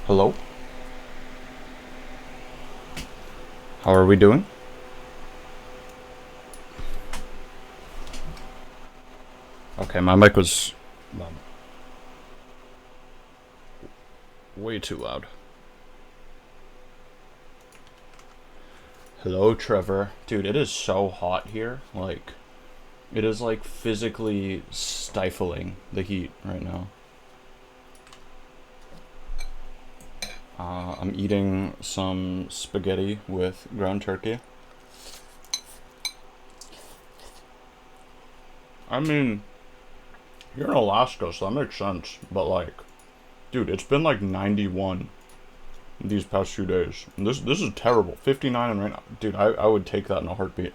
Hello? How are we doing? Okay, my mic was way too loud. Hello, Trevor. Dude, it is so hot here. Like, it is like physically stifling the heat right now. I'm eating some spaghetti with ground turkey. I mean, you're in Alaska, so that makes sense. But like, dude, it's been like 91 these past few days. And this is terrible. 59 and right now. Dude, I would take that in a heartbeat.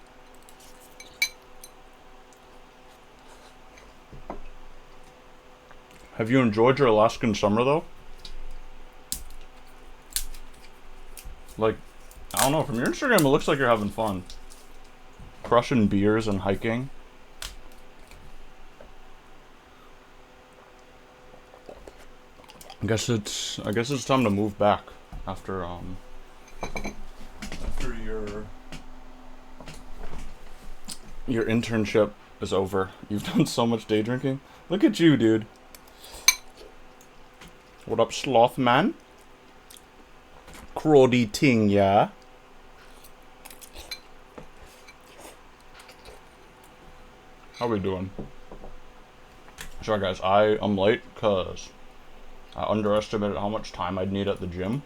Have you enjoyed your Alaskan summer though? Like, I don't know, from your Instagram it looks like you're having fun. Crushing beers and hiking. I guess it's time to move back after your internship is over. You've done so much day drinking. Look at you, dude. What up, sloth man? Crody ting, yeah. How we doing? Sorry guys, I am late because I underestimated how much time I'd need at the gym.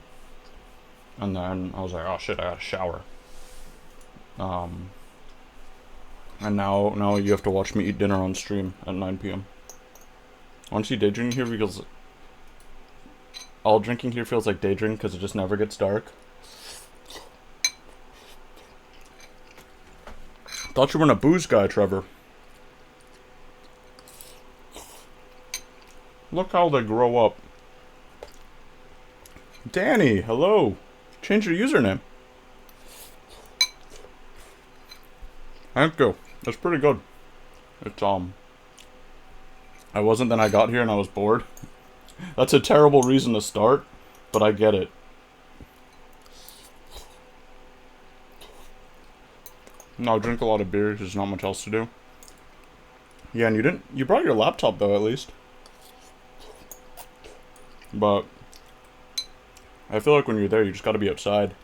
And then I was like, oh shit, I gotta shower. Um, and now you have to watch me eat dinner on stream at 9 p.m. Honestly, day drinking here because all drinking here feels like day drinking because it just never gets dark. Thought you weren't a booze guy, Trevor. Look how they grow up. Danny, hello. Change your username. Thank you. That's pretty good. It's I wasn't, then I got here and I was bored. That's a terrible reason to start, but I get it. No, I drink a lot of beer. There's not much else to do. Yeah, and you brought your laptop though, at least. But I feel like when you're there, you just gotta be outside.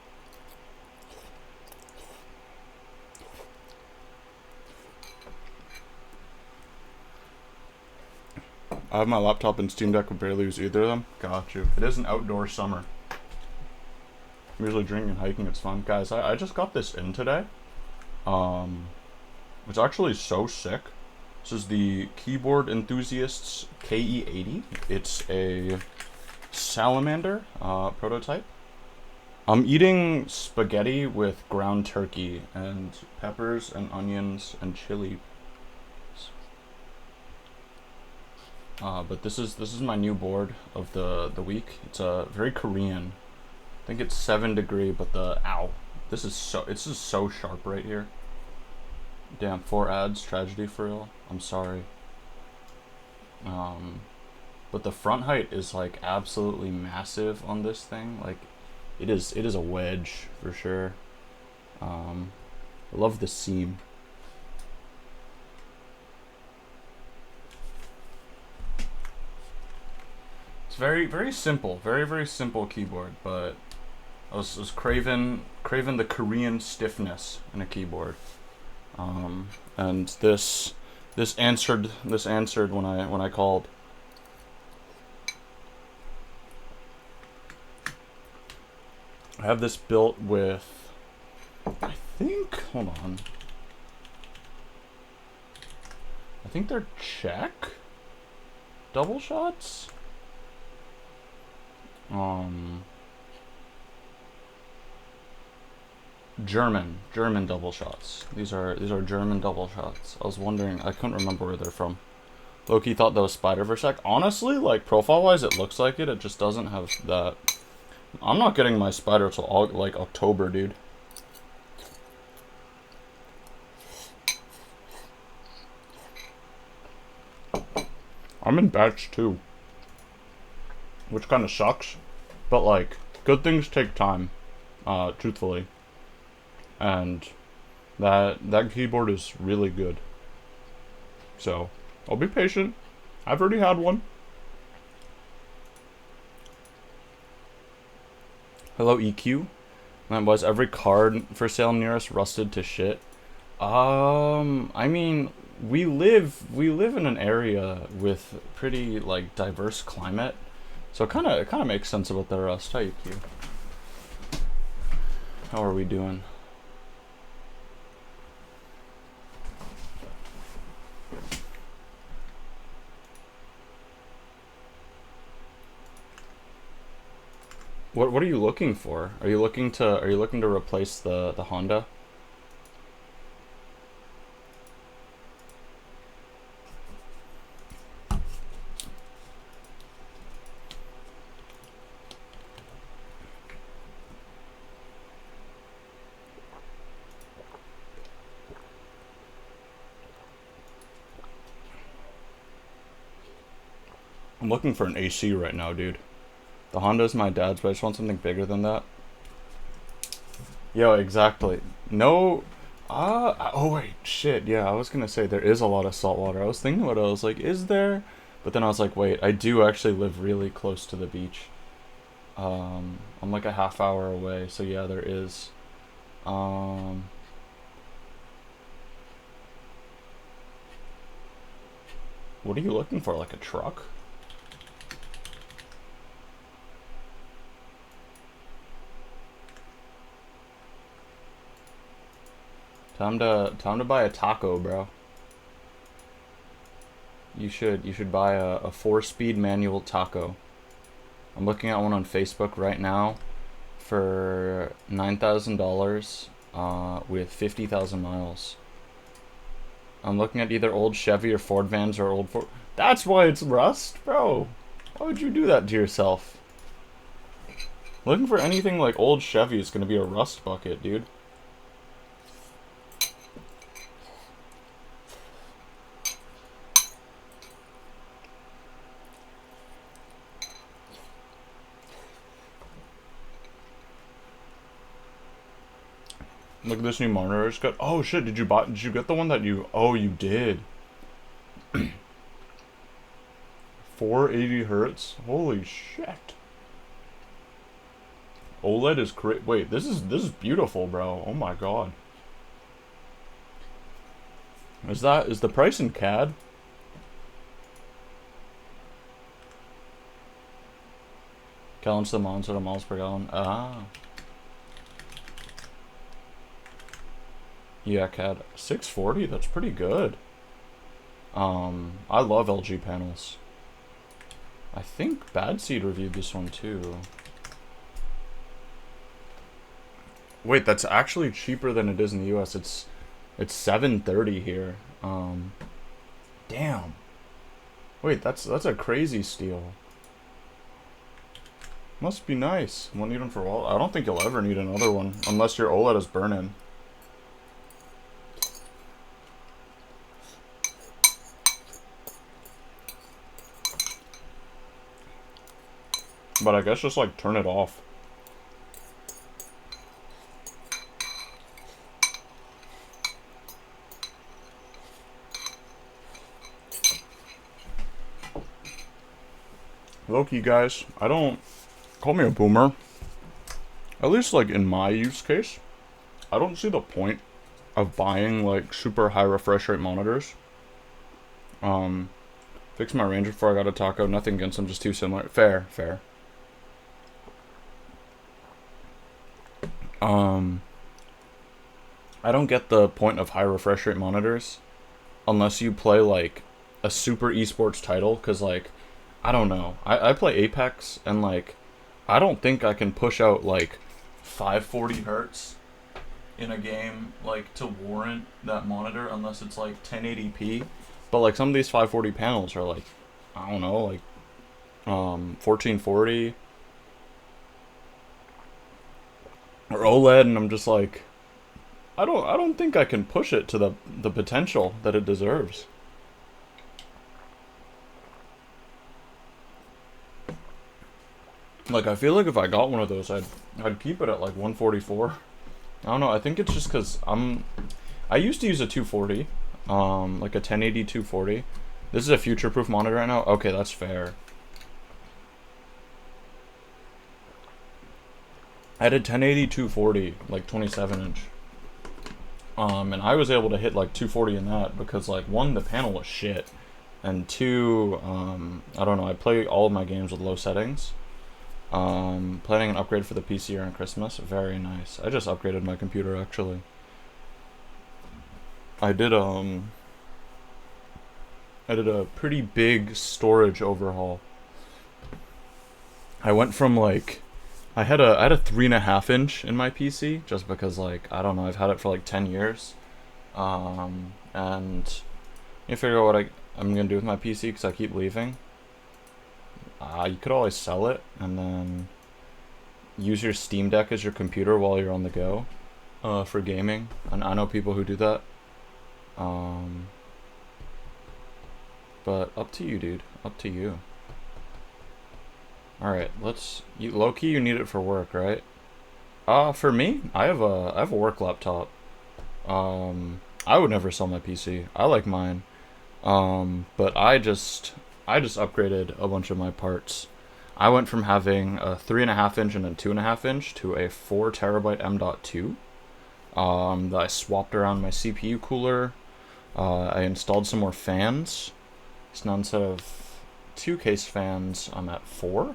I have my laptop and Steam Deck, but barely use either of them. Got you. It is an outdoor summer. I'm usually drinking and hiking, it's fun. Guys, I just got this in today. It's actually so sick. This is the Keyboard Enthusiasts KE80. It's a salamander prototype. I'm eating spaghetti with ground turkey and peppers and onions and chili. But this is my new board of the week. It's very Korean. I think it's 7 degree, but this is so sharp right here. Damn, 4 ads, tragedy for real. I'm sorry. But the front height is like absolutely massive on this thing. Like, it is a wedge for sure. I love the seam. It's very simple, very simple keyboard, but I was craving the Korean stiffness in a keyboard. And this answered when I called. I have this built with, I think, hold on. I think they're Czech double shots. German double shots. These are German double shots. I was wondering, I couldn't remember where they're from. Loki thought that was Spider-Verse. Honestly, like profile wise, it looks like it. It just doesn't have that. I'm not getting my spider till like October, dude. I'm in batch 2, which kind of sucks. But like, good things take time, truthfully. And that keyboard is really good. So, I'll be patient. I've already had one. Hello, EQ. That was every card for sale near us rusted to shit. I mean, we live in an area with pretty like diverse climate, so it kind of makes sense about the rust. Hi, EQ. How are we doing? What are you looking for? Are you looking to replace the Honda? I'm looking for an AC right now, dude. The Honda's my dad's, but I just want something bigger than that. Yo, exactly. No. Oh wait, shit. Yeah, I was gonna say there is a lot of salt water. I was thinking about it. I was like, is there? But then I was like, wait, I do actually live really close to the beach. I'm like a half hour away, so yeah, there is. Um, what are you looking for? Like a truck? Time to buy a taco, bro. You should buy a 4-speed manual taco. I'm looking at one on Facebook right now for $9,000 with 50,000 miles. I'm looking at either old Chevy or Ford vans or old Ford. That's why it's rust, bro. Why would you do that to yourself? Looking for anything like old Chevy is gonna be a rust bucket, dude. Look at this new monitor I just got. Oh shit, did you get the one that you, oh, you did. 480 hertz? Holy shit. OLED is great. Wait, this is beautiful, bro. Oh my god. Is the price in CAD? Gallons to the mile instead of miles per gallon. Ah. Yeah, CAD. 640? That's pretty good. I love LG panels. I think Bad Seed reviewed this one too. Wait, that's actually cheaper than it is in the US. It's $730 here. Damn. Wait, that's a crazy steal. Must be nice. Won't need one for a while. I don't think you'll ever need another one unless your OLED is burning. But I guess just like turn it off. Low-key, guys, I don't call me a boomer. At least like in my use case, I don't see the point of buying like super high refresh rate monitors. Fixed my range before I got a taco. Nothing against them, just too similar. Fair, fair. I don't get the point of high refresh rate monitors unless you play like a super esports title, because like I don't know, I play Apex and like I don't think I can push out like 540 hertz in a game like to warrant that monitor unless it's like 1080p. But like some of these 540 panels are like, I don't know, like 1440 or OLED, and I'm just like, I don't think I can push it to the potential that it deserves. Like, I feel like if I got one of those, I'd keep it at like 144. I don't know. I think it's just because I used to use a 240, like a 1080 240. This is a future-proof monitor right now. Okay, that's fair. I had a 1080 240, like 27 inch. And I was able to hit like 240 in that because, like, one, the panel was shit, and two, I don't know, I play all of my games with low settings. Planning an upgrade for the PC around Christmas. Very nice. I just upgraded my computer, actually. I did a pretty big storage overhaul. I went from like, I had a 3.5 inch in my PC just because, like, I don't know, I've had it for like 10 years. And you figure out what I'm gonna do with my PC because I keep leaving. You could always sell it and then use your Steam Deck as your computer while you're on the go, for gaming. And I know people who do that. But up to you, dude. Up to you. Alright, low-key, you need it for work, right? For me, I have a work laptop. I would never sell my PC. I like mine. But I just upgraded a bunch of my parts. I went from having a 3.5 inch and a 2.5 inch to a 4 terabyte M.2. That I swapped around my CPU cooler. I installed some more fans. So now instead of 2 case fans, I'm at 4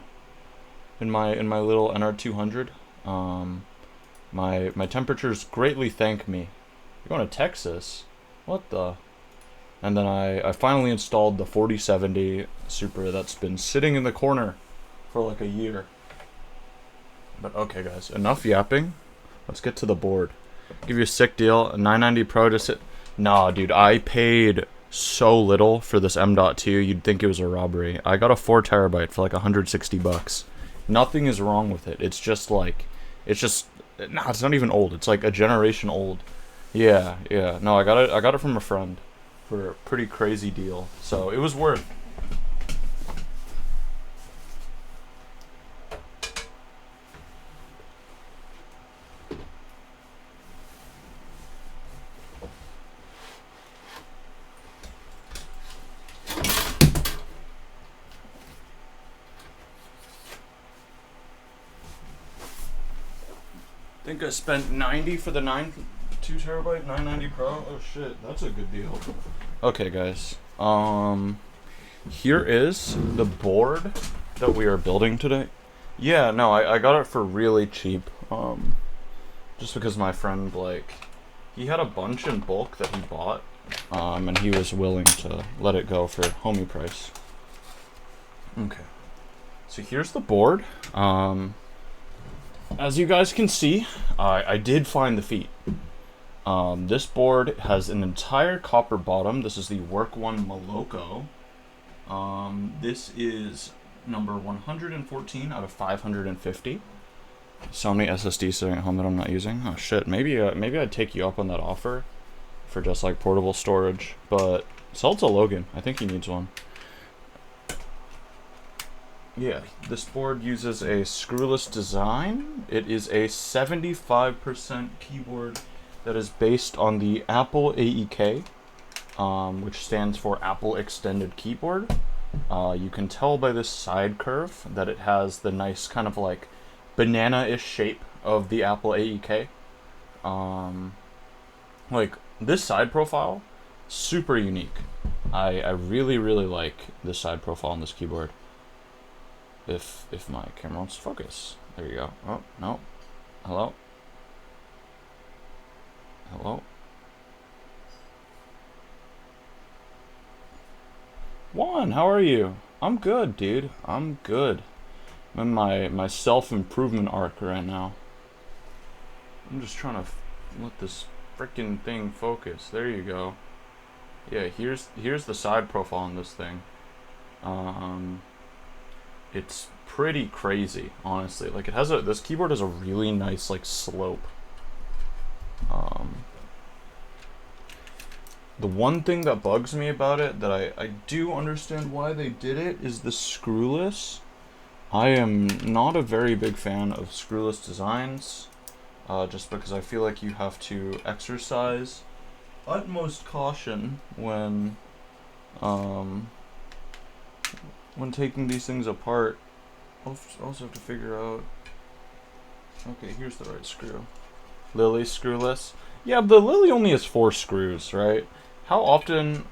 in my little NR200. My temperatures greatly thank me. You're going to Texas? What the? And then I finally installed the 4070 Super that's been sitting in the corner for like a year. But okay, guys, enough yapping. Let's get to the board. Give you a sick deal. A 990 Pro to sit. Nah, dude, I paid so little for this M.2. You'd think it was a robbery. I got a 4 terabyte for like 160 bucks. Nothing is wrong with it. It's just like, it's not even old. It's like a generation old. Yeah. No, I got it from a friend for a pretty crazy deal. So it was worth. I think I spent 90 for the 2 terabyte 990 Pro. Oh shit, that's a good deal. Okay, guys. Here is the board that we are building today. Yeah, no, I got it for really cheap. Just because my friend, like, he had a bunch in bulk that he bought, and he was willing to let it go for homie price. Okay. So here's the board. As you guys can see, I did find the feet. This board has an entire copper bottom. This is the Werk 1 Moloko. This is number 114 out of 550. So many SSDs sitting at home that I'm not using. Oh shit, maybe I'd take you up on that offer for just like portable storage, but sell it to Logan. I think he needs one. Yeah, this board uses a screwless design. It is a 75% keyboard that is based on the Apple AEK, which stands for Apple Extended Keyboard. You can tell by this side curve that it has the nice kind of like banana-ish shape of the Apple AEK. Like, this side profile, super unique. I really, really like this side profile on this keyboard. If my camera wants to focus. There you go. Oh, no. Hello? Hello? Juan, how are you? I'm good, dude. I'm good. I'm in my self-improvement arc right now. I'm just trying to let this freaking thing focus. There you go. Yeah, here's the side profile on this thing. It's pretty crazy, honestly. Like, this keyboard has a really nice, like, slope. The one thing that bugs me about it, that I do understand why they did it, is the screwless. I am not a very big fan of screwless designs, just because I feel like you have to exercise utmost caution um, when taking these things apart. I'll also have to figure out. Okay, here's the right screw. Lily screwless. Yeah, but the Lily only has 4 screws, right? How often...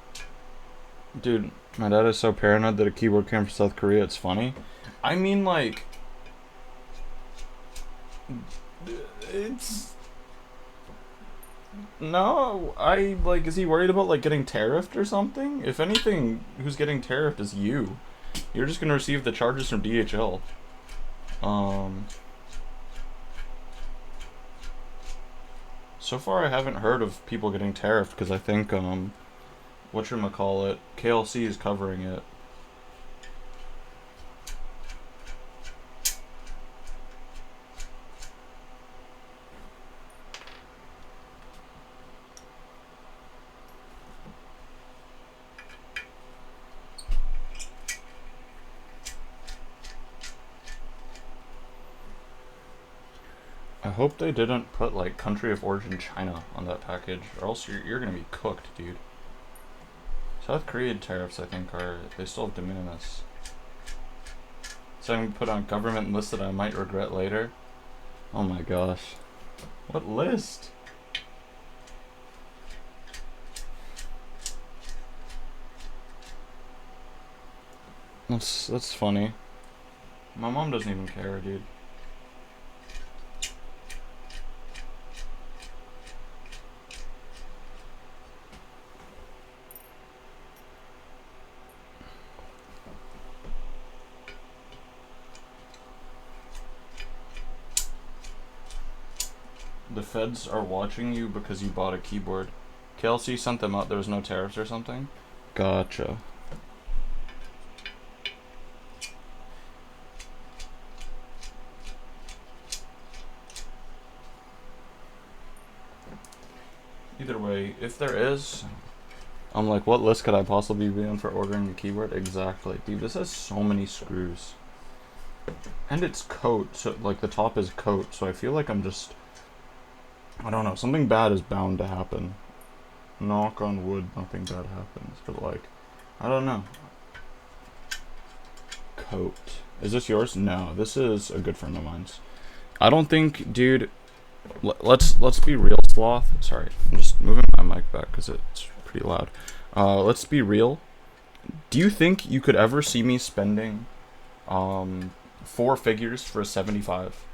Dude, my dad is so paranoid that a keyboard came from South Korea, it's funny. I mean, like... It's... No, like, is he worried about, like, getting tariffed or something? If anything, who's getting tariffed is you. You're just gonna receive the charges from DHL. So far I haven't heard of people getting tariffed, because I think, whatchamacallit, KLC is covering it. I hope they didn't put, like, country of origin China on that package, or else you're gonna be cooked, dude. South Korean tariffs, I think, they still have de minimis. Something put on government list that I might regret later. Oh my gosh. What list? That's funny. My mom doesn't even care, dude. The feds are watching you because you bought a keyboard. KLC sent them out, there was no tariffs or something? Gotcha. Either way, if there is, I'm like, what list could I possibly be on for ordering a keyboard? Exactly. Dude, this has so many screws. And it's coat, so like the top is coat, so I feel like I'm just... I don't know, something bad is bound to happen. Knock on wood, nothing bad happens. But like, I don't know. Coat. Is this yours? No, this is a good friend of mine's. I don't think, dude... Let's be real, Sloth. Sorry, I'm just moving my mic back because it's pretty loud. Let's be real. Do you think you could ever see me spending 4 figures for a 75?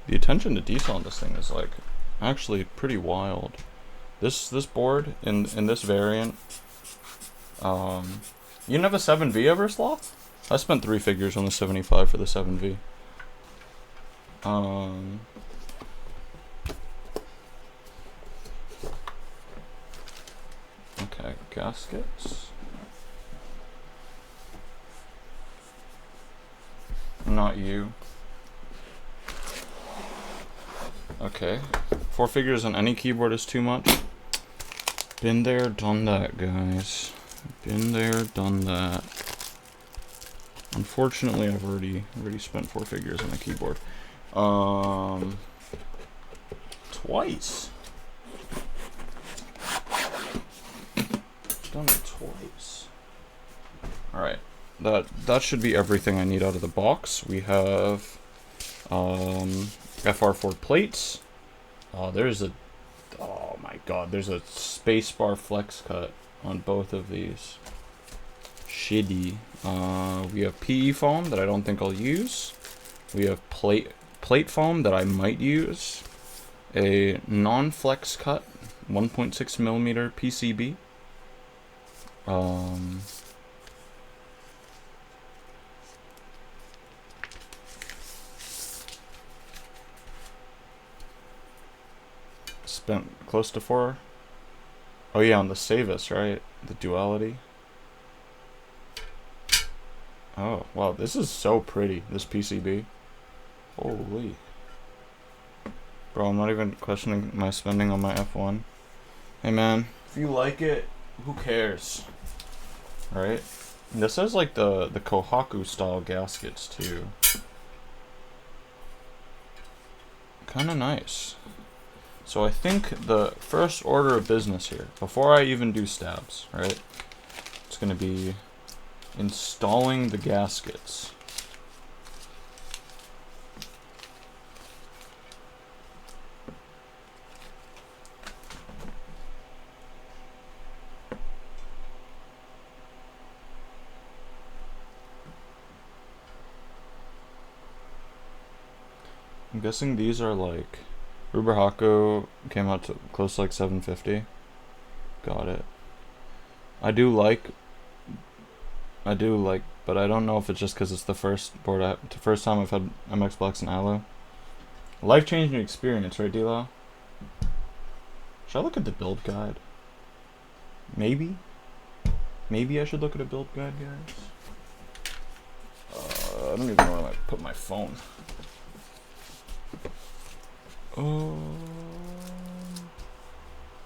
The attention to detail on this thing is like actually pretty wild. This board in this variant, you didn't have a 7V ever, Sloth? I spent 3 figures on the 75 for the 7V. Okay, gaskets. Not you. Okay. 4 figures on any keyboard is too much. Been there, done that, guys. Been there, done that. Unfortunately, I've already spent 4 figures on a keyboard. Twice. Done it twice. Alright. That should be everything I need out of the box. We have FR4 plates. Oh my god, there's a spacebar flex cut on both of these. Shitty. We have PE foam that I don't think I'll use. We have plate foam that I might use. A non-flex cut 1.6mm PCB. Spent close to 4. Oh yeah, on the Savus, right? The duality. Oh, wow, this is so pretty, this PCB. Holy. Bro, I'm not even questioning my spending on my F1. Hey man, If you like it, who cares? Right? And this has like the Kohaku style gaskets too. Kind of nice. So I think the first order of business here, before I even do stabs, right? It's going to be installing the gaskets. I'm guessing these are like Ruberhaku came out to close to like 750. Got it. I do like, but I don't know if it's just because it's the first first time I've had MX Blacks and Alu. Life-changing experience, right, D-Lo? Should I look at the build guide? Maybe? Maybe I should look at a build guide, guys. I don't even know where I put my phone.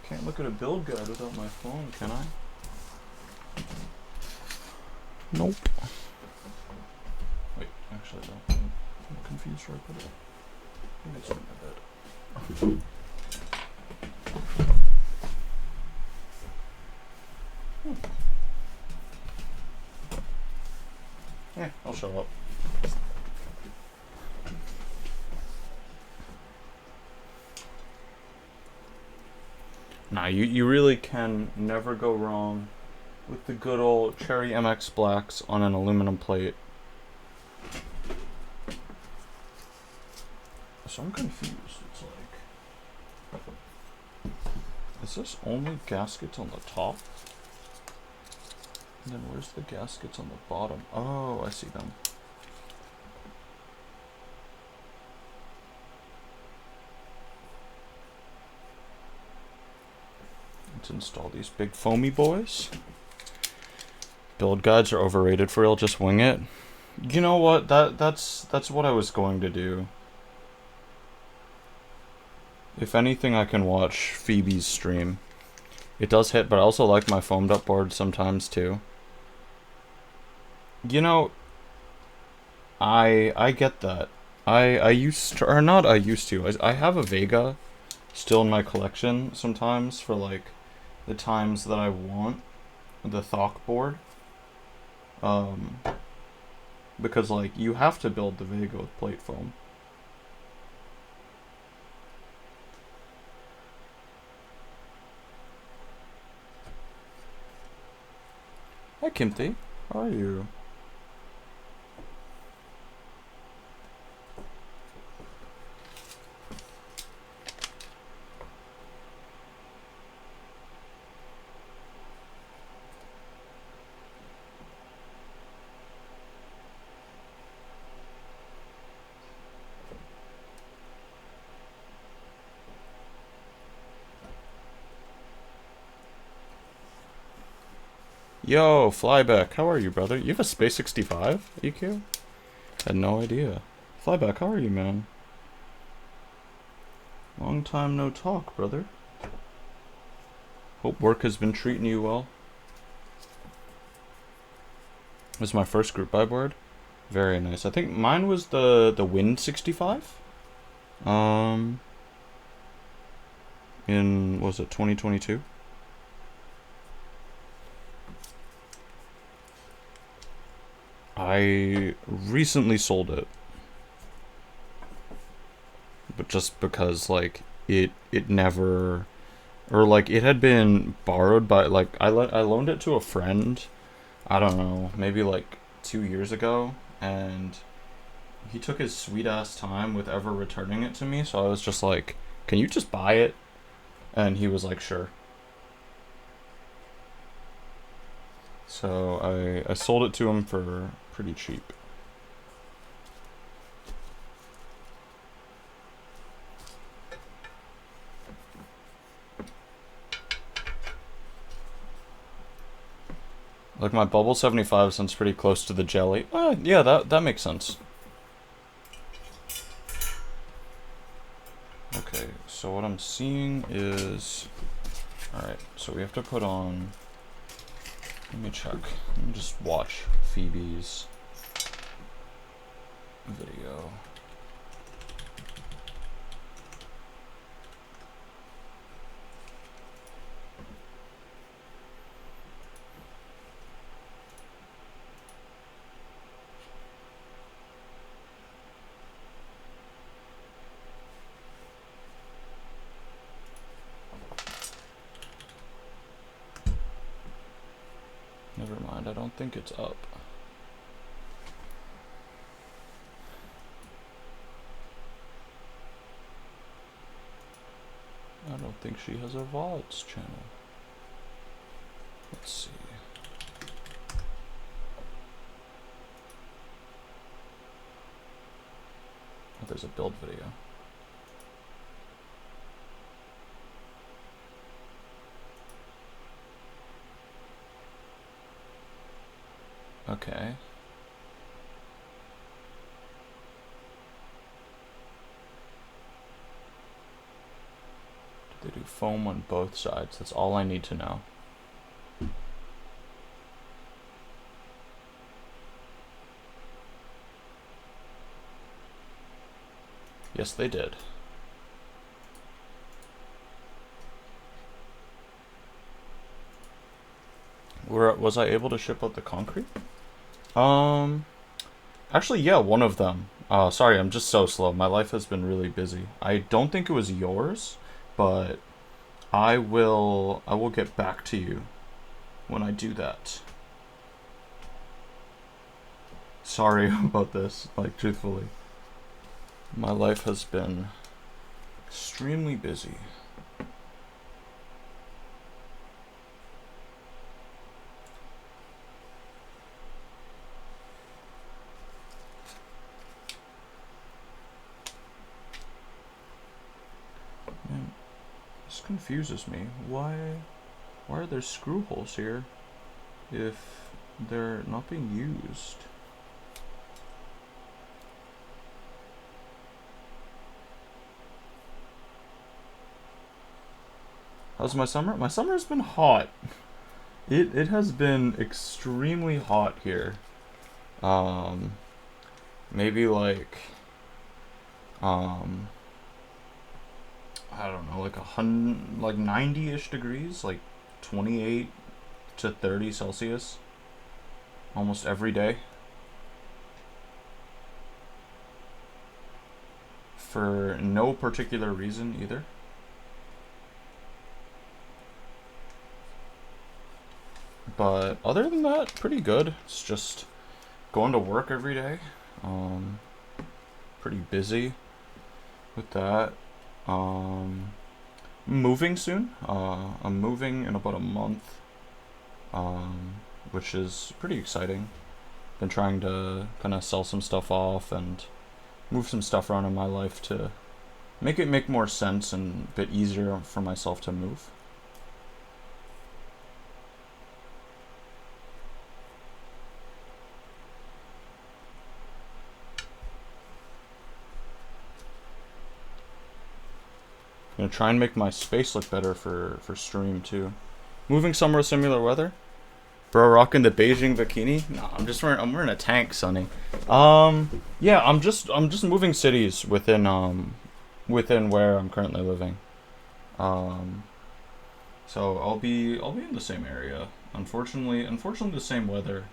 Can't look at a build guide without my phone, can I? Nope. Wait, actually no. I'm confused where I put it. I think it's in my bed. Yeah, I'll show up. Nah, you really can never go wrong with the good old Cherry MX Blacks on an aluminum plate. So I'm confused. It's like, is this only gaskets on the top? And then where's the gaskets on the bottom? Oh, I see them. Let's install these big foamy boys. Build guides are overrated for real, just wing it. You know what? That's what I was going to do. If anything, I can watch Phoebe's stream. It does hit, but I also like my foamed up board sometimes too. You know, I get that. I used to, or not I used to. I have a Vega still in my collection sometimes for like the times that I want the Thok board. Because like you have to build the Vega with plate foam. Hi Kimthi, how are you? Yo, Flyback, how are you, brother? You have a Space 65, EQ? Had no idea. Flyback, how are you, man? Long time no talk, brother. Hope work has been treating you well. This is my first group buy board. Very nice. I think mine was the Wind 65. In, was it 2022? I recently sold it, but just because like it never, or like it had been borrowed by like I loaned it to a friend, I don't know, maybe like 2 years ago, and he took his sweet ass time with ever returning it to me, so I was just like, can you just buy it? And he was like, sure. So I sold it to him for pretty cheap. Like my Bubble 75 sounds pretty close to the Jelly. Yeah, that makes sense. Okay, so what I'm seeing is Alright, so we have to put on... Let me check. Let me just watch Phoebe's video. Never mind, I don't think it's up. I don't think she has a VODs channel. Let's see. Oh, there's a build video. Okay. They do foam on both sides. That's all I need to know. Yes, they did. Was I able to ship out the concrete? Actually, yeah, one of them. Sorry, I'm just so slow. My life has been really busy. I don't think it was yours, but I will get back to you when I do that. Sorry about this, like, truthfully. My life has been extremely busy. Man, this confuses me. Why are there screw holes here if they're not being used? How's my summer? My summer's been hot. It has been extremely hot here. Maybe like I don't know, like 90-ish degrees, like 28 to 30 Celsius almost every day for no particular reason either. But other than that, pretty good. It's just going to work every day. Pretty busy with that. Moving soon. I'm moving in about a month, which is pretty exciting. Been trying to kind of sell some stuff off and move some stuff around in my life to make it make more sense and a bit easier for myself to move. I'm gonna try and make my space look better for stream too. Moving somewhere with similar weather. Bro, rocking the Beijing bikini. No, I'm wearing a tank, Sonny. Yeah, I'm just moving cities within where I'm currently living. So I'll be in the same area. Unfortunately the same weather.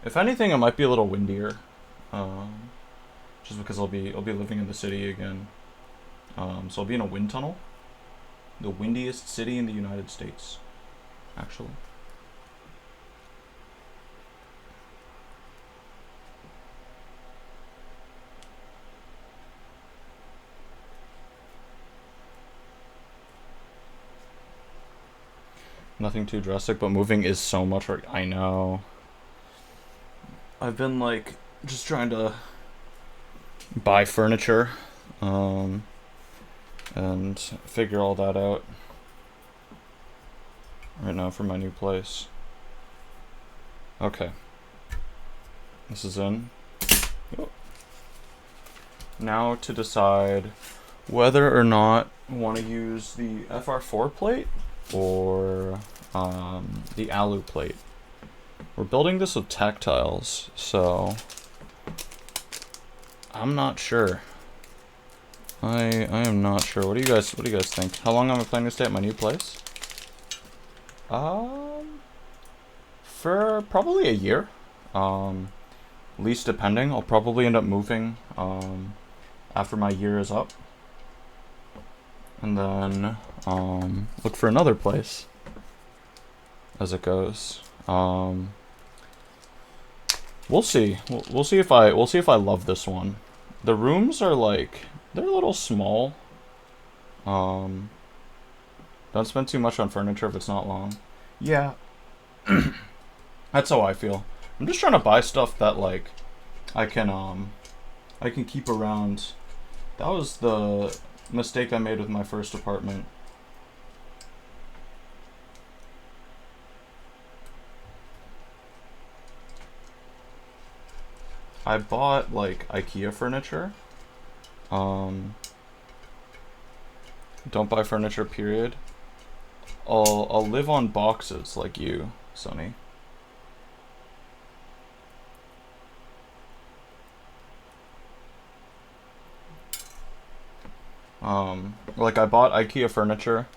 If anything, it might be a little windier. Just because I'll be living in the city again. So I'll be in a wind tunnel. The windiest city in the United States, actually. Nothing too drastic, but moving is so much work. I know. I've been like just trying to buy furniture. And figure all that out right now for my new place. Okay. This is in. Oh. Now to decide whether or not I want to use the FR4 plate or the alu plate. We're building this with tactiles, so I'm not sure. I am not sure. What do you guys think? How long am I planning to stay at my new place? For probably a year. Least depending. I'll probably end up moving after my year is up. And then look for another place as it goes. We'll see. We'll see if I love this one. The rooms are like, they're a little small. Don't spend too much on furniture if it's not long. Yeah. That's how I feel. I'm just trying to buy stuff that like I can keep around. That was the mistake I made with my first apartment. I bought like IKEA furniture. Don't buy furniture, period. I'll live on boxes like you, Sonny. Like I bought IKEA furniture,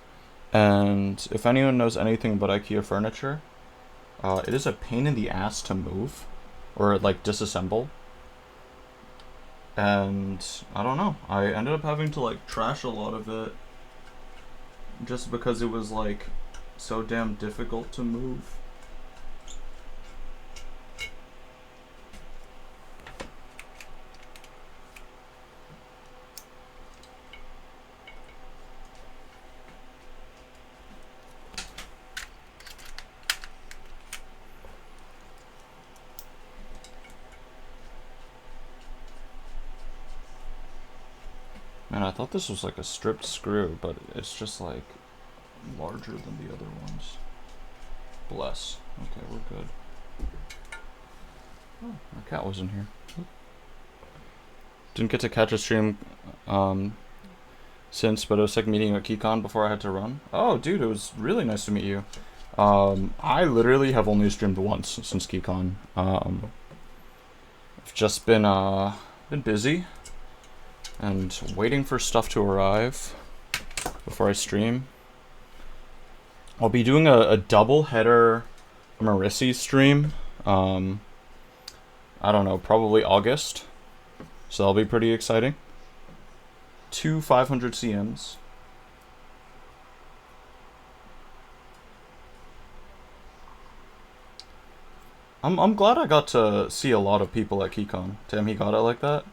and if anyone knows anything about IKEA furniture, it is a pain in the ass to move, or like disassemble. And I don't know, I ended up having to like trash a lot of it just because it was like so damn difficult to move. Man, I thought this was like a stripped screw, but it's just like larger than the other ones. Bless. Okay, we're good. Oh, my cat was in here. Didn't get to catch a stream since, but it was like meeting at KeyCon before I had to run. Oh, dude, it was really nice to meet you. I literally have only streamed once since KeyCon. I've just been busy and waiting for stuff to arrive before I stream. I'll be doing a double header Marissi stream. I don't know, probably August. So that'll be pretty exciting. 2 500 CMs. I'm glad I got to see a lot of people at KeyCon. Damn, he got it like that.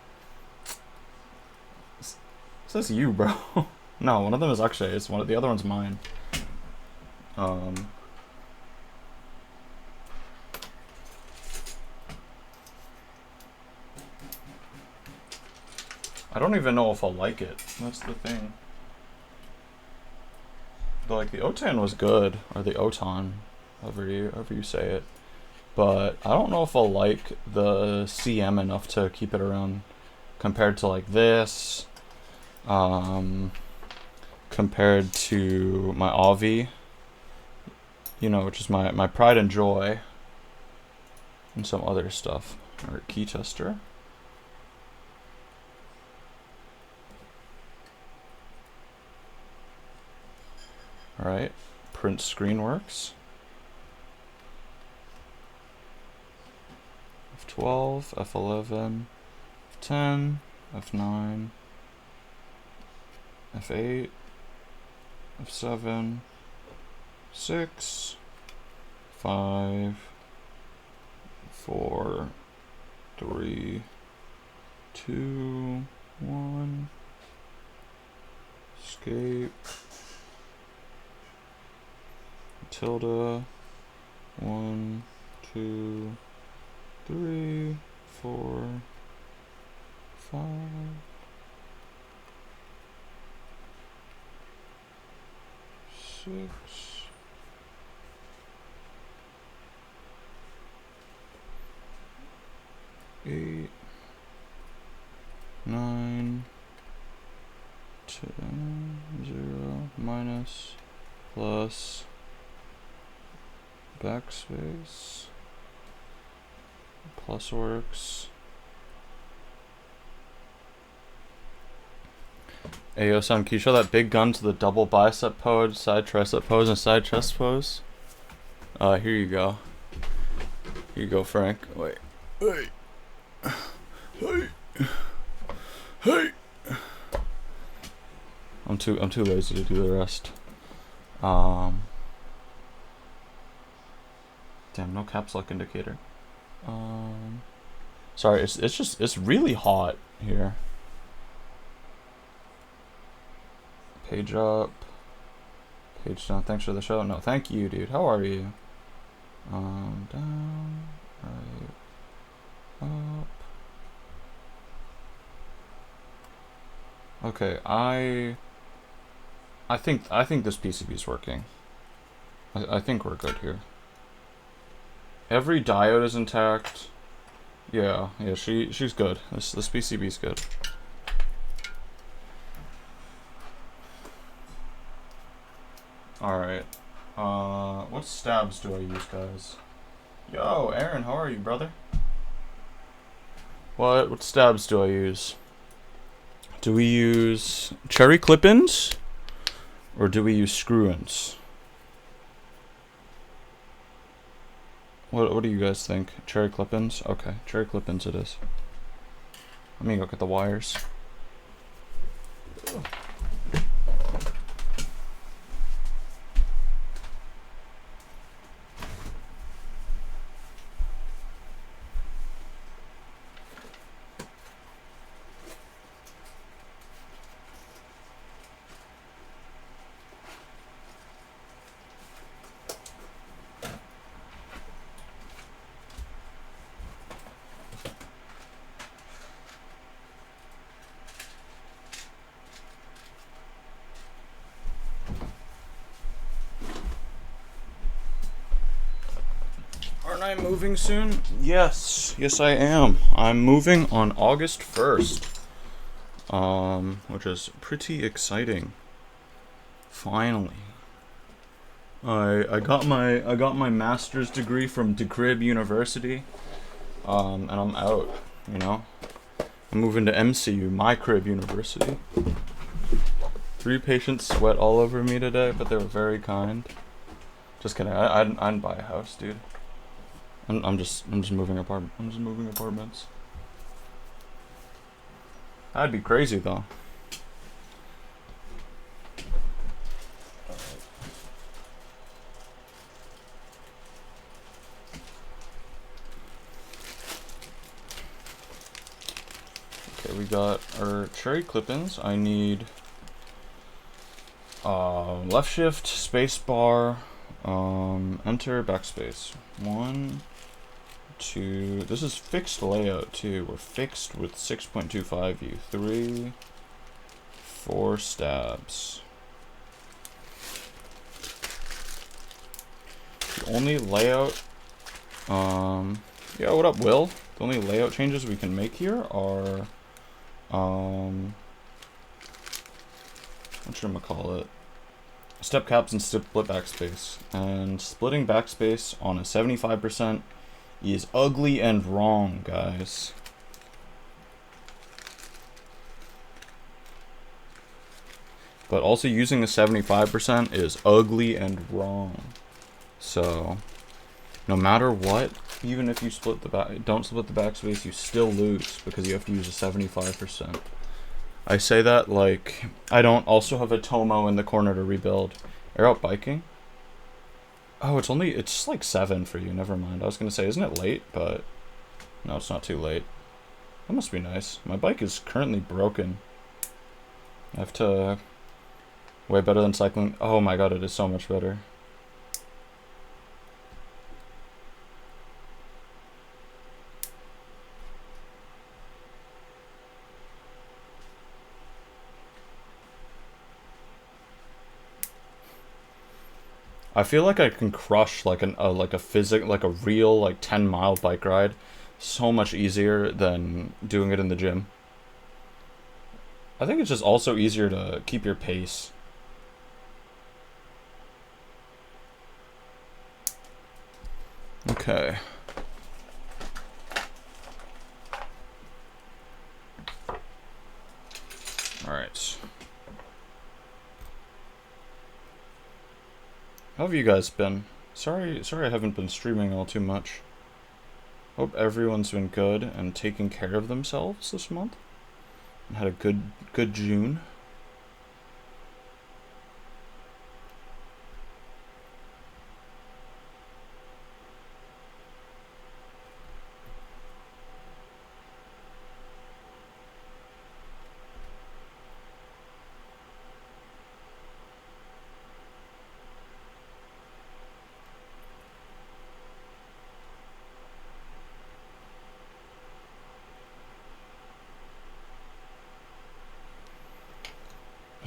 It says you, bro. No, one of them is actually, it's one of the other one's mine. I don't even know if I'll like it. That's the thing. But like the Otan was good, or the Otan, however you say it. But I don't know if I'll like the CM enough to keep it around compared to like this. Compared to my Avi, you know, which is my pride and joy, and some other stuff. Or key tester. Alright, print screen works. F12, F11, F10, F9, F8, F7, 6, 5, 4, 3, 2, 1, escape, tilde, 1, 2, 3, 4, 5, 6, 8, 9, 10, 0, minus, plus backspace plus works. Ayo, son, can you show that big gun to the double bicep pose, side tricep pose, and side chest pose? Here you go. Here you go, Frank. Wait. Hey. Hey. Hey. I'm too lazy to do the rest. Damn, no caps lock indicator. Sorry, it's really hot here. Page up. Page down. Thanks for the show. No, thank you, dude. How are you? Down. Right. Up. Okay, I think this PCB is working. I think we're good here. Every diode is intact. Yeah, she's good. This PCB's good. Alright. What stabs do I use, guys? Yo, Aaron, how are you, brother? What stabs do I use? Do we use cherry clip-ins? Or do we use screw-ins? What do you guys think? Cherry clip-ins? Okay, cherry clip-ins it is. Let me look at the wires. Aren't I moving soon? Yes, I am. I'm moving on August 1st. Which is pretty exciting. Finally. I got my master's degree from DeCrib University. And I'm out, you know. I'm moving to MCU, my crib university. 3 patients sweat all over me today, but they were very kind. Just kidding. I didn't buy a house, dude. I'm just moving apartments. That'd be crazy though. Okay, we got our cherry clip-ins. I need left shift, space bar, enter, backspace. 1, 2. This is fixed layout too. We're fixed with 6.25U. 3, 4 stabs. The only layout, yeah, what up, Will? The only layout changes we can make here are, whatchamacallit? Step caps and split backspace. And splitting backspace on a 75% is ugly and wrong, guys. But also using a 75% is ugly and wrong. So, no matter what, even if you don't split the backspace, you still lose because you have to use a 75%. I say that like I don't also have a Tomo in the corner to rebuild. Air out biking? Oh, it's like 7 for you. Never mind. I was gonna say, isn't it late? But no, it's not too late. That must be nice. My bike is currently broken. I have to. Way better than cycling. Oh my god, it is so much better. I feel like I can crush like a real like 10-mile bike ride so much easier than doing it in the gym. I think it's just also easier to keep your pace. Okay. Alright. How have you guys been? Sorry I haven't been streaming all too much. Hope everyone's been good and taking care of themselves this month. And had a good June.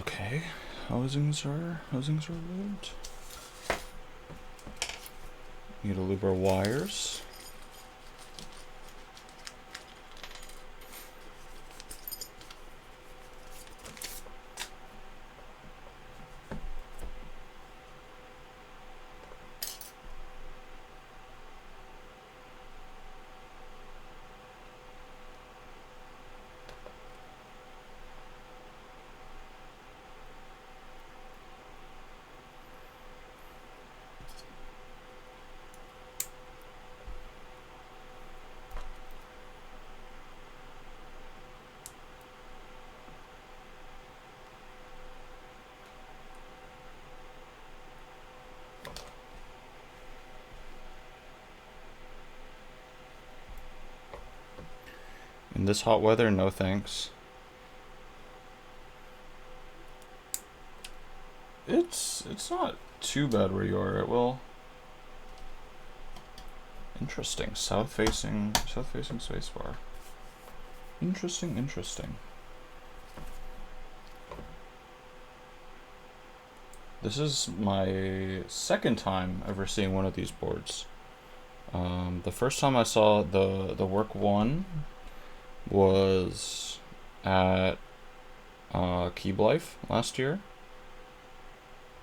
Okay, housings are lubed. Need to lube our wires. In this hot weather, no thanks. It's not too bad where you are. Well, interesting. South facing spacebar. Interesting. This is my second time ever seeing one of these boards. The first time I saw the Werk one was at Keep Life last year,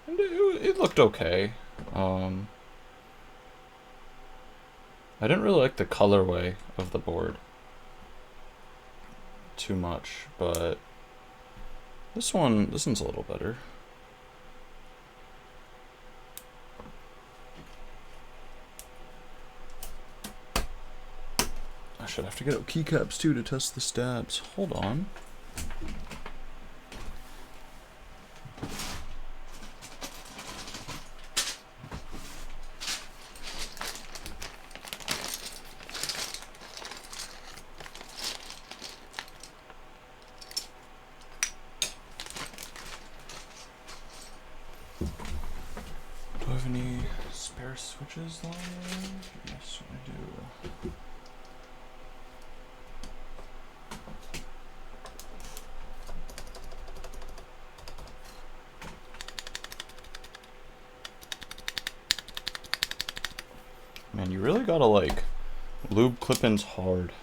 and it looked okay. I didn't really like the colorway of the board too much, but this one's a little better. I should have to get out keycaps too to test the stats. Hold on. Do I have any spare switches lying around? Yes, I do. Man, you really gotta like lube clip-ins hard.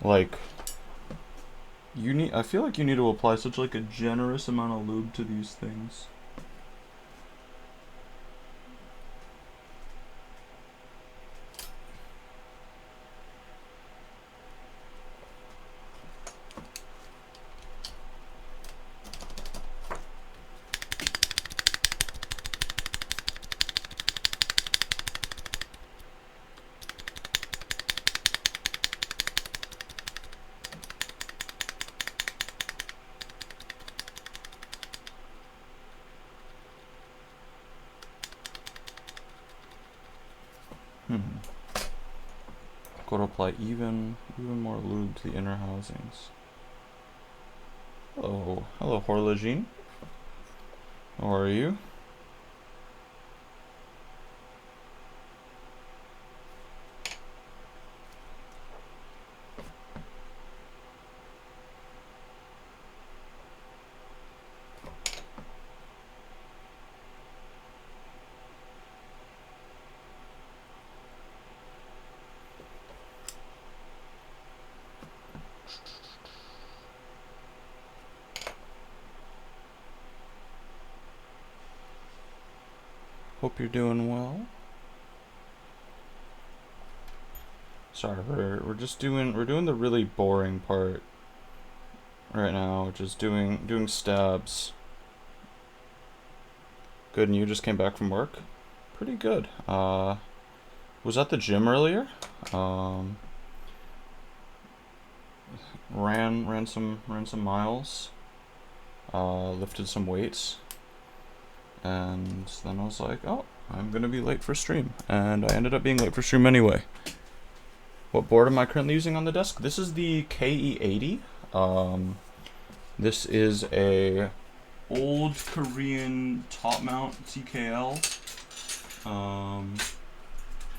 Like I feel like you need to apply such like a generous amount of lube to these things. Go to apply even more lube to the inner housings. Hello, Horlogine. How are you? Hope you're doing well. Sorry, we're doing the really boring part right now, which is doing stabs. Good, and you just came back from work? Pretty good. Was at the gym earlier. Ran some miles. Lifted some weights. And then I was like, oh, I'm gonna be late for stream. And I ended up being late for stream anyway. What board am I currently using on the desk? This is the KE80. This is a old Korean top mount TKL.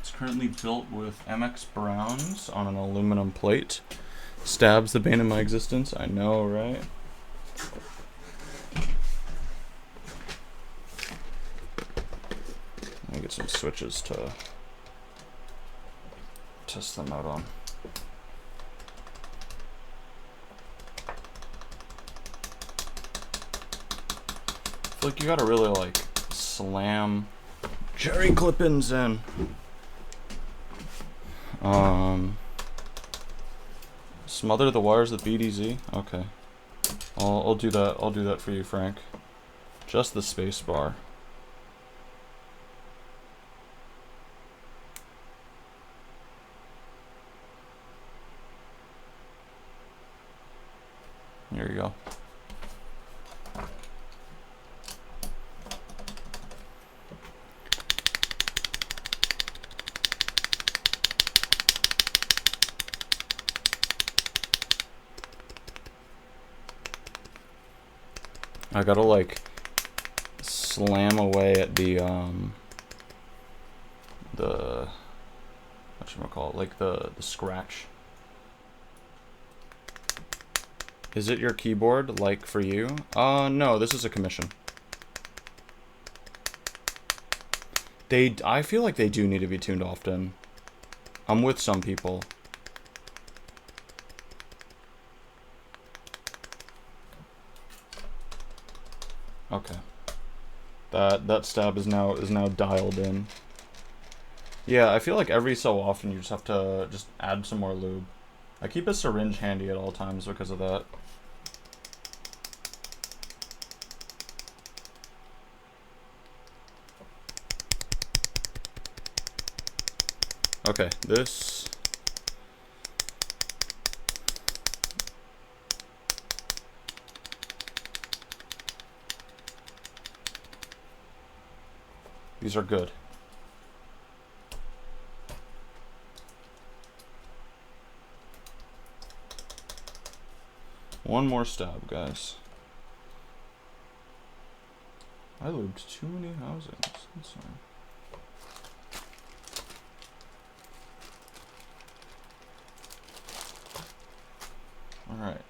It's currently built with MX Browns on an aluminum plate. Stabs the bane of my existence, I know, right? Let me get some switches to test them out on. I feel like you gotta really like slam cherry clip-ins in. Smother the wires with BDZ. Okay, I'll do that. I'll do that for you, Frank. Just the space bar. There you go. I gotta like slam away at the whatchamacallit, like the scratch. Is it your keyboard, like, for you? No, this is a commission. I feel like they do need to be tuned often. I'm with some people. Okay. That stab is now dialed in. Yeah, I feel like every so often you just have to just add some more lube. I keep a syringe handy at all times because of that. Okay, this... These are good. One more stab, guys. I lubed too many housings. I'm sorry. Alright.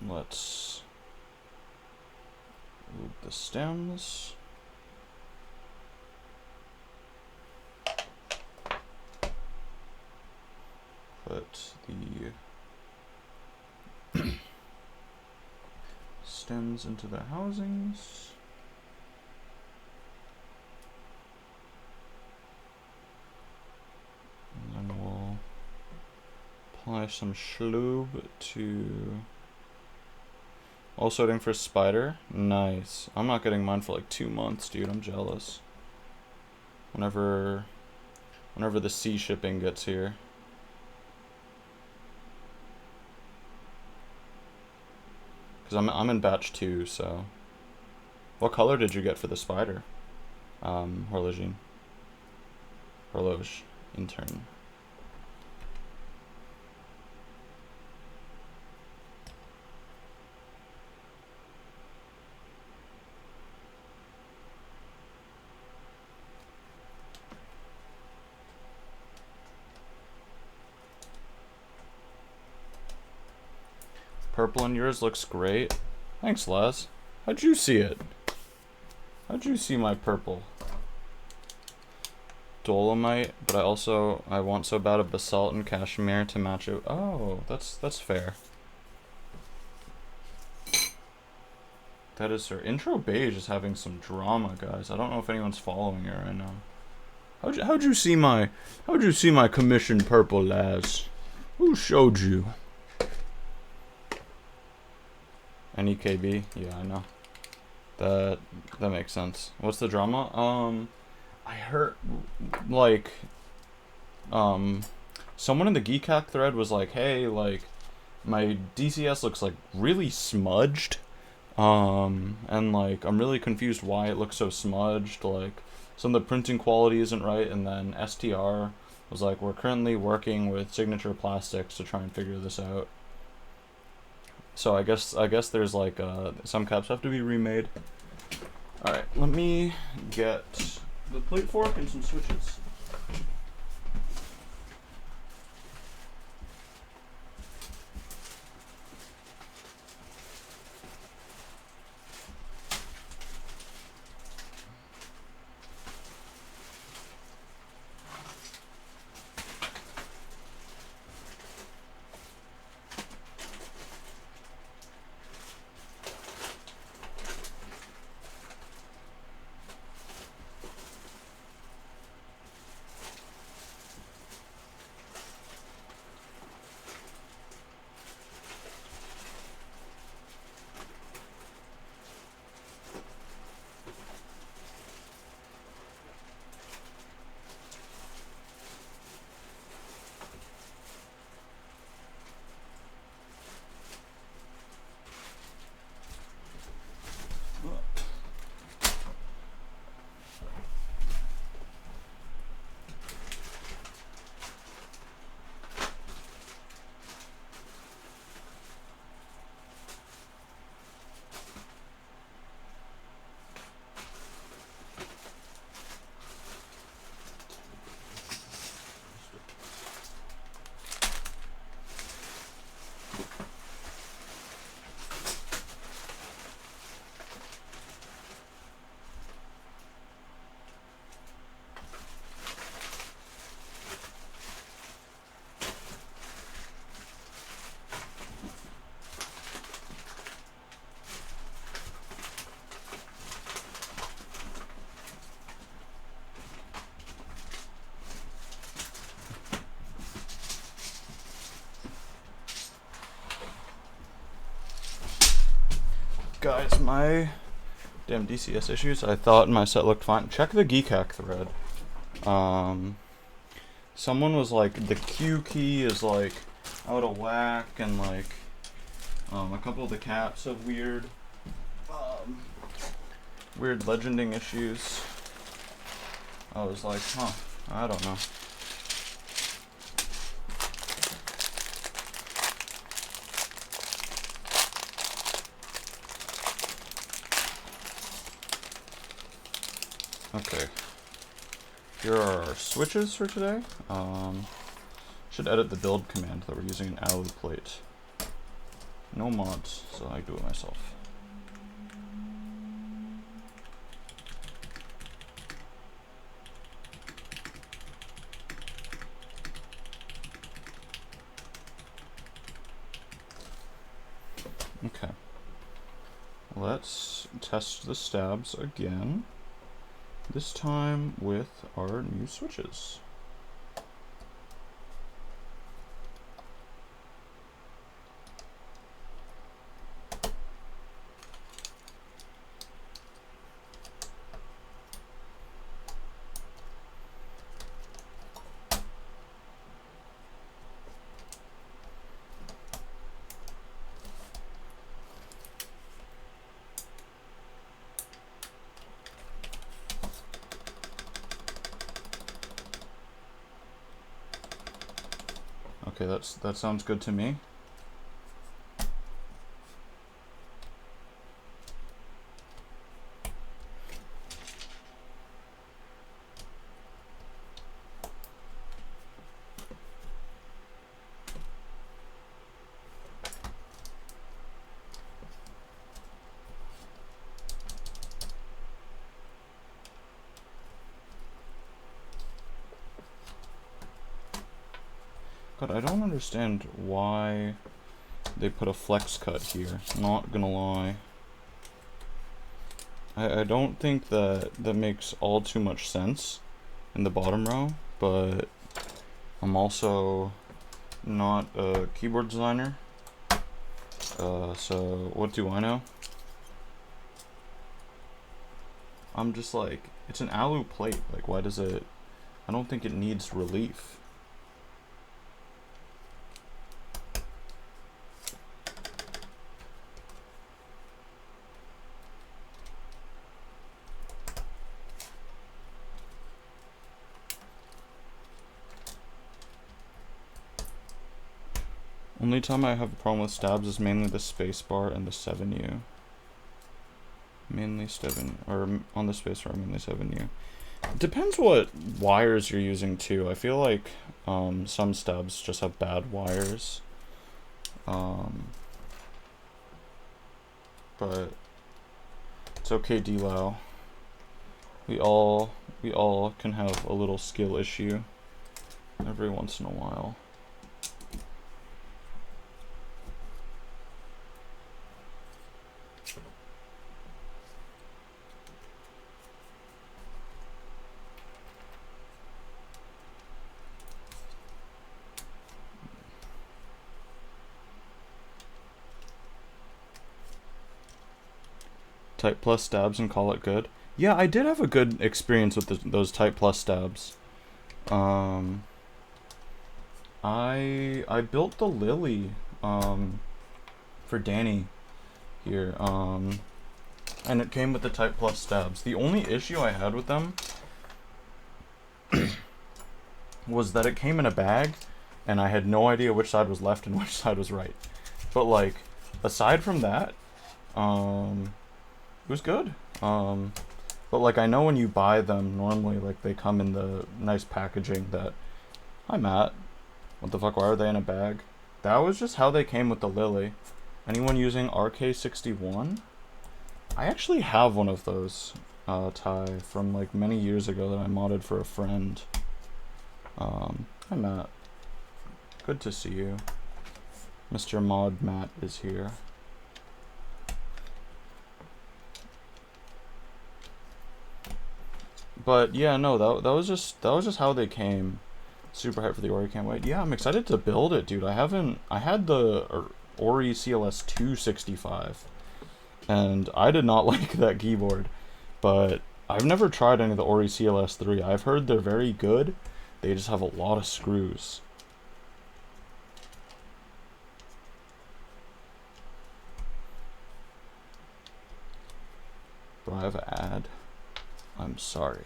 Let's lube the stems. Put the stems into the housings. And then we'll apply some schlube to... Also waiting for spider. Nice. I'm not getting mine for like 2 months, dude. I'm jealous. Whenever the sea shipping gets here. Because I'm in batch 2, so... What color did you get for the spider? Horloge intern. Purple in yours looks great. Thanks, Les. How'd you see it? How'd you see my purple? Dolomite, but I want so bad a basalt and cashmere to match it. Oh, that's fair. That is her. Intro beige is having some drama, guys. I don't know if anyone's following it right now. How'd you see my commission purple, Laz? Who showed you? NEKB? Yeah, I know. That makes sense. What's the drama? I heard, like, someone in the Geek Hack thread was like, hey, like, my DCS looks, like, really smudged. And, like, I'm really confused why it looks so smudged. Like, some of the printing quality isn't right. And then STR was like, we're currently working with Signature Plastics to try and figure this out. So I guess there's, like, some caps have to be remade. Alright, let me get the plate fork and some switches. Guys, my damn DCS issues. I thought my set looked fine. Check the Geek Hack thread. Someone was like, the Q key is like out of whack, and like a couple of the caps have weird legending issues. I was like, huh, I don't know. Okay, here are our switches for today. Should edit the build command that we're using an alley plate. No mods, so I do it myself. Okay, let's test the stabs again. This time with our new switches. Okay, that sounds good to me. But I don't understand why they put a flex cut here. Not gonna lie. I don't think that makes all too much sense in the bottom row, but I'm also not a keyboard designer. So what do I know? I'm just like, it's an alu plate. Like, why does it... I don't think it needs relief. Only time I have a problem with stabs is mainly the spacebar and the 7U. Mainly 7, or on the spacebar, mainly 7U. Depends what wires you're using too. I feel like some stabs just have bad wires. But it's okay, D-Lau. We all can have a little skill issue every once in a while. Type plus stabs and call it good. Yeah, I did have a good experience with those Type plus stabs. I built the Lily for Danny here, and it came with the Type plus stabs. The only issue I had with them was that it came in a bag, and I had no idea which side was left and which side was right. But like, aside from that, it was good. But like, I know when you buy them, normally like they come in the nice packaging that... Hi Matt. What the fuck, why are they in a bag? That was just how they came with the Lily. Anyone using RK61? I actually have one of those, Ty, from like many years ago that I modded for a friend. Hi Matt. Good to see you. Mr. Mod Matt is here. But yeah, no, that was just how they came. Super hyped for the Ori, can't wait. Yeah, I'm excited to build it, dude. I had the Ori CLS 265, and I did not like that keyboard, but I've never tried any of the Ori CLS 3. I've heard they're very good. They just have a lot of screws. Bro, I have an ad. I'm sorry.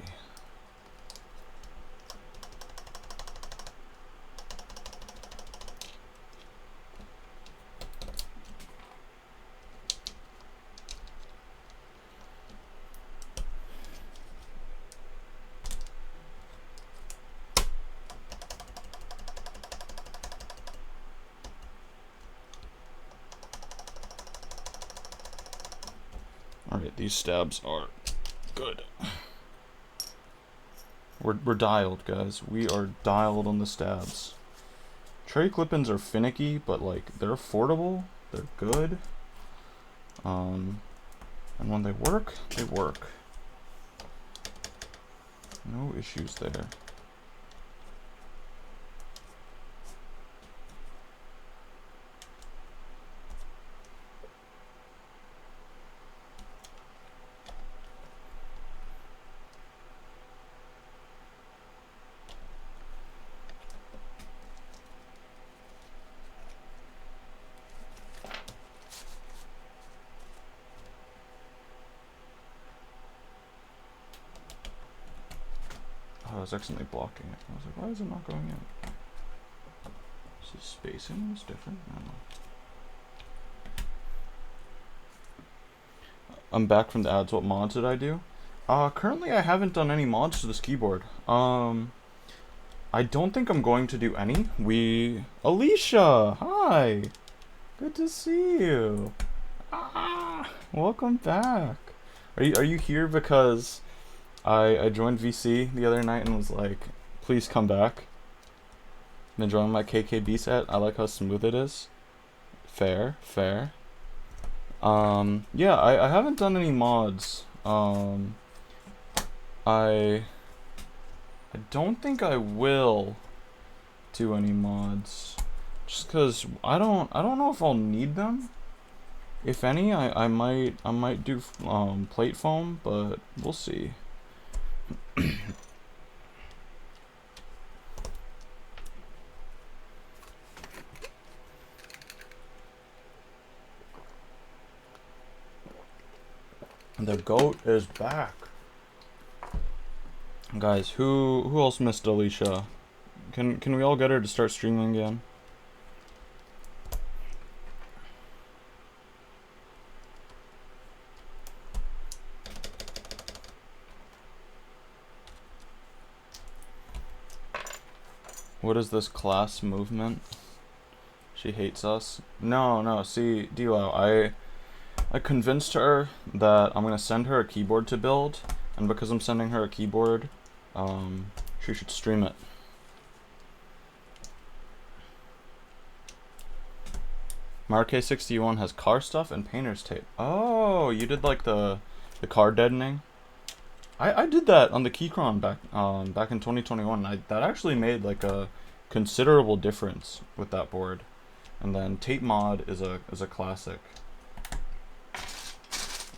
Alright, these stabs are good. We're dialed, guys. We are dialed on the stabs. Tray clip-ins are finicky, but like they're affordable. They're good. And when they work, they work. No issues there. I was accidentally blocking it. I was like, why is it not going in? Is the spacing was different? I don't know. I'm back from the ads. What mods did I do? Currently I haven't done any mods to this keyboard. I don't think I'm going to do any. Alicia! Hi! Good to see you. Welcome back. Are you here because I joined VC the other night and was like, please come back. I'm enjoying my KKB set. I like how smooth it is. Fair. Yeah, I haven't done any mods. I don't think I will do any mods, just because I don't know if I'll need them. If any, I might do plate foam, but we'll see. The goat is back. Guys, who else missed Alicia? Can we all get her to start streaming again? What is this class movement? She hates us. No, see, Dilo, I convinced her that I'm gonna send her a keyboard to build, and because I'm sending her a keyboard, she should stream it. Mark-61 has car stuff and painter's tape. Oh, you did like the car deadening? I did that on the Keychron back in 2021. That actually made like a considerable difference with that board. And then tape mod is a classic.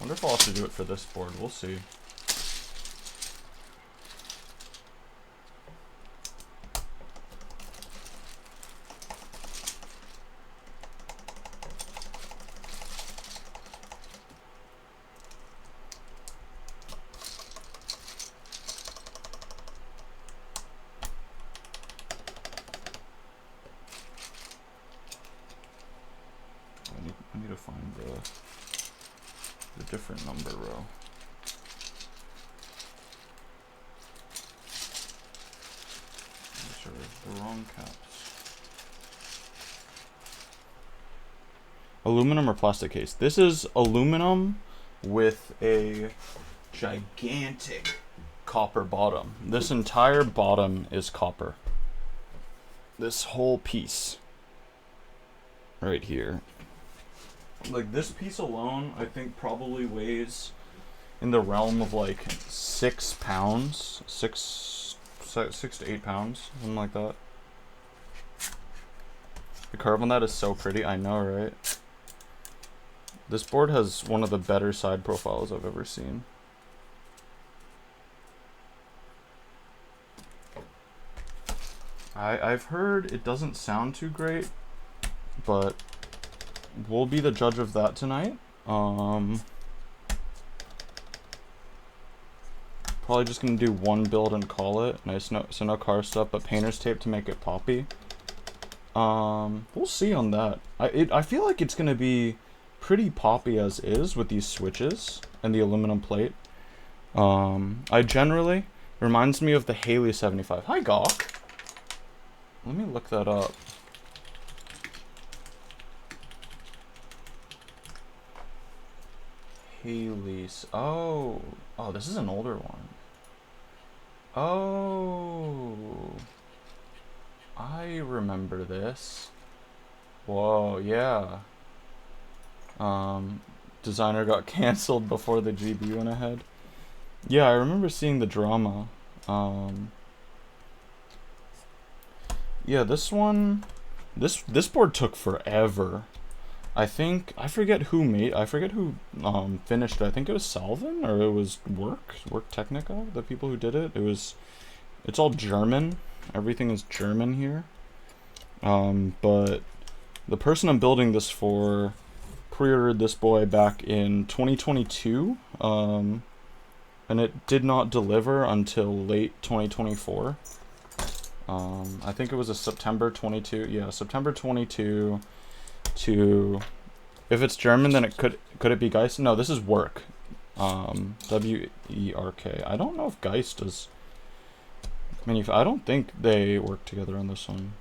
Wonder if I'll have to do it for this board. We'll see. I need to find the different number row. These are the wrong caps. Aluminum or plastic case? This is aluminum with a gigantic copper bottom. This entire bottom is copper. This whole piece right here. Like this piece alone, I think probably weighs in the realm of like 6 pounds, 6 to 8 pounds, something like that. The curve on that is so pretty, I know, right? This board has one of the better side profiles I've ever seen. I've heard it doesn't sound too great, but we'll be the judge of that tonight. Probably just gonna do one build and call it. Nice, so no car stuff, but painter's tape to make it poppy. We'll see on that. I feel like it's gonna be pretty poppy as is with these switches and the aluminum plate. I generally reminds me of the Haley 75. Hi, Gawk. Let me look that up. Haley's. Oh, this is an older one. Oh, I remember this. Whoa, yeah. Designer got canceled before the GB went ahead. Yeah, I remember seeing the drama. Yeah, this one, this board took forever. I forget who finished it. I think it was Salvin or it was Werk Technica, the people who did it. It's all German. Everything is German here. But the person I'm building this for pre-ordered this boy back in 2022, and it did not deliver until late 2024. I think it was a September 22. Yeah, September 22 to. If it's German, then could it be Geist? No, this is Werk. W-E-R-K. I don't know if Geist is. I don't think they work together on this one.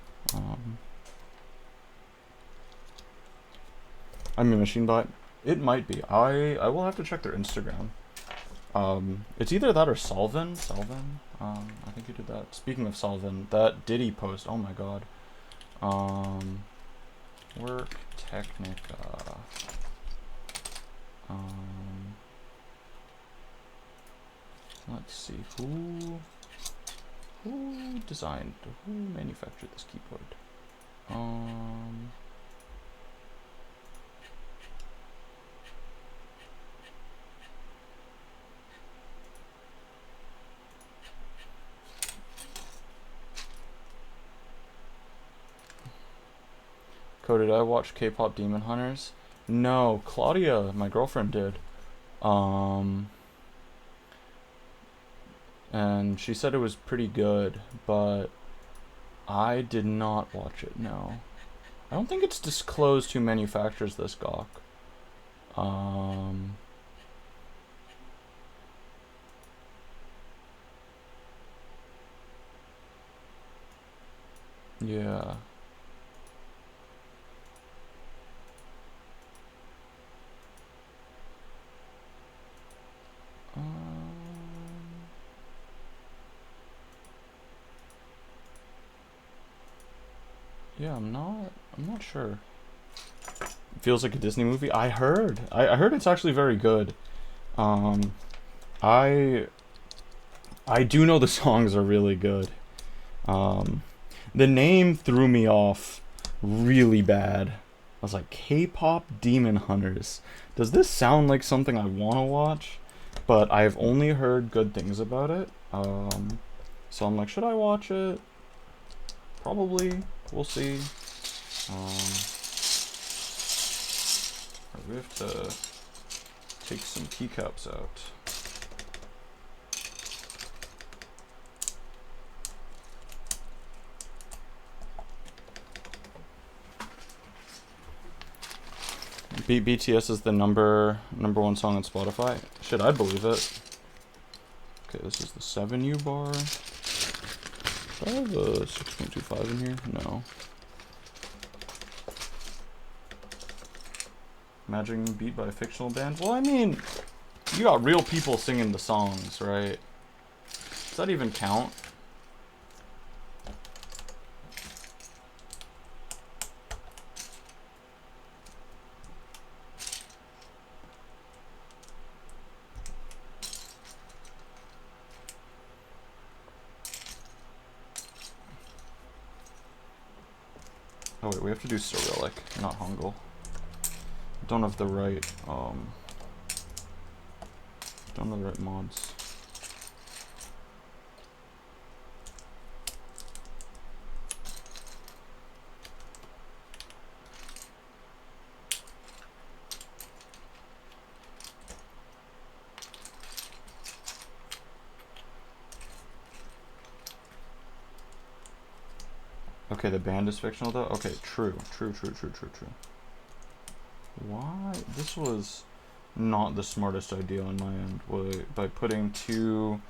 Machine Bot. It might be. I will have to check their Instagram. It's either that or Salvin. I think you did that. Speaking of Salvin, that Diddy post. Oh my god. Werk Technica. Let's see, who designed, who manufactured this keyboard? Cody, did I watch K-pop Demon Hunters? No, Claudia, my girlfriend, did. And she said it was pretty good, but I did not watch it, no. I don't think it's disclosed who manufactures this gawk. Yeah. Yeah, I'm not sure. It feels like a Disney movie. I heard it's actually very good. I do know the songs are really good. The name threw me off really bad. I was like, K-pop Demon Hunters. Does this sound like something I want to watch? But I've only heard good things about it. So I'm like, should I watch it? Probably. We'll see. We have to take some keycaps out. BTS is the number one song on Spotify. Shit, I'd believe it. Okay, this is the 7U bar. Do I have a 6.25 in here? No. Imagine beat by a fictional band? Well, I mean, you got real people singing the songs, right? Does that even count? Oh wait, we have to do Cyrillic, not Hangul. Don't have the right, don't have the right mods. Okay, the band is fictional though? Okay, true. Why? This was not the smartest idea on my end. By putting two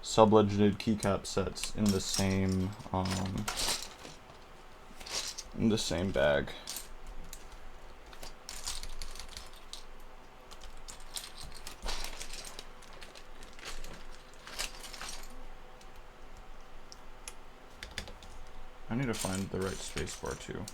sublegended keycap sets in the same bag. I need to find the right spacebar too.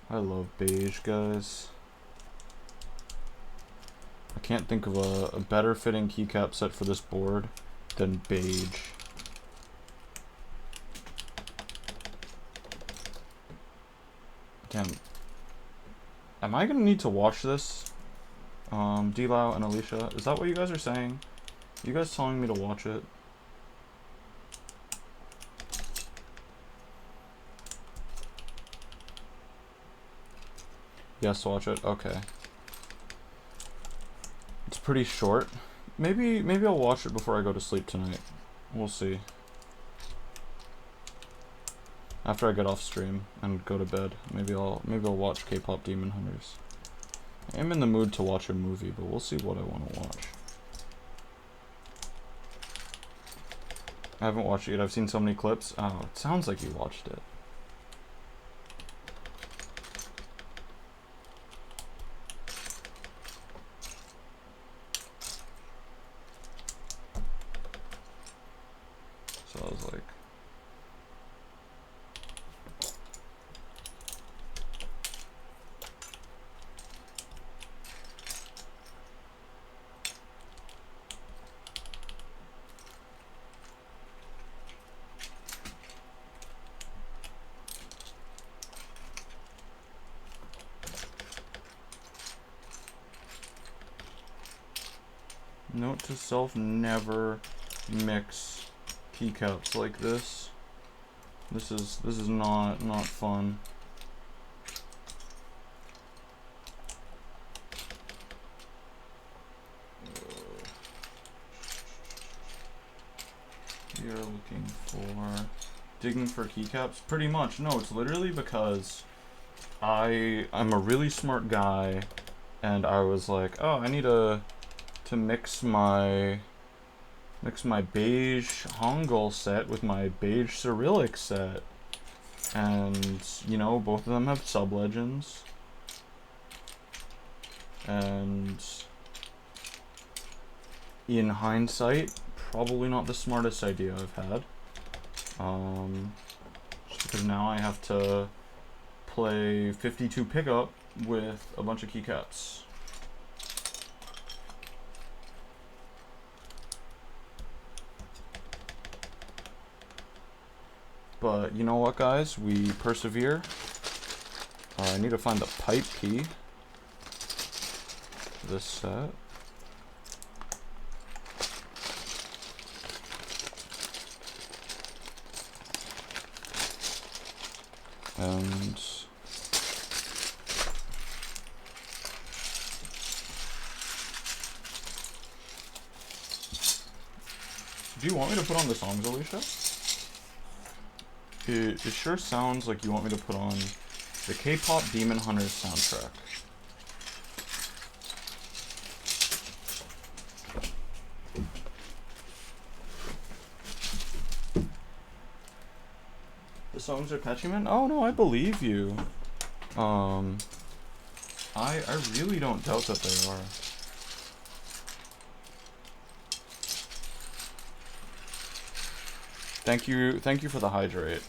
I love beige, guys. I can't think of a better fitting keycap set for this board than beige. Damn. Am I gonna need to watch this? D-Lau and Alicia, is that what you guys are saying? You guys telling me to watch it? Yes, watch it. Okay. It's pretty short. Maybe I'll watch it before I go to sleep tonight. We'll see. After I get off stream and go to bed, maybe I'll watch K-pop Demon Hunters. I'm in the mood to watch a movie, but we'll see what I want to watch. I haven't watched it yet. I've seen so many clips. Oh, it sounds like you watched it. So I was like... Note to self, never mix keycaps like this. This is not fun. We are looking for digging for keycaps. Pretty much. No, it's literally because I'm a really smart guy, and I was like, oh, I need to mix my beige Hangul set with my beige Cyrillic set, and you know, both of them have sublegends, and in hindsight, probably not the smartest idea I've had, just because now I have to play 52 pickup with a bunch of keycaps. But you know what, guys? We persevere. I need to find the pipe key for this set. And do you want me to put on the songs, Alicia? It sure sounds like you want me to put on the K-pop Demon Hunters soundtrack. The songs are catchy, man? Oh no, I believe you. I really don't doubt that they are. Thank you for the hydrate.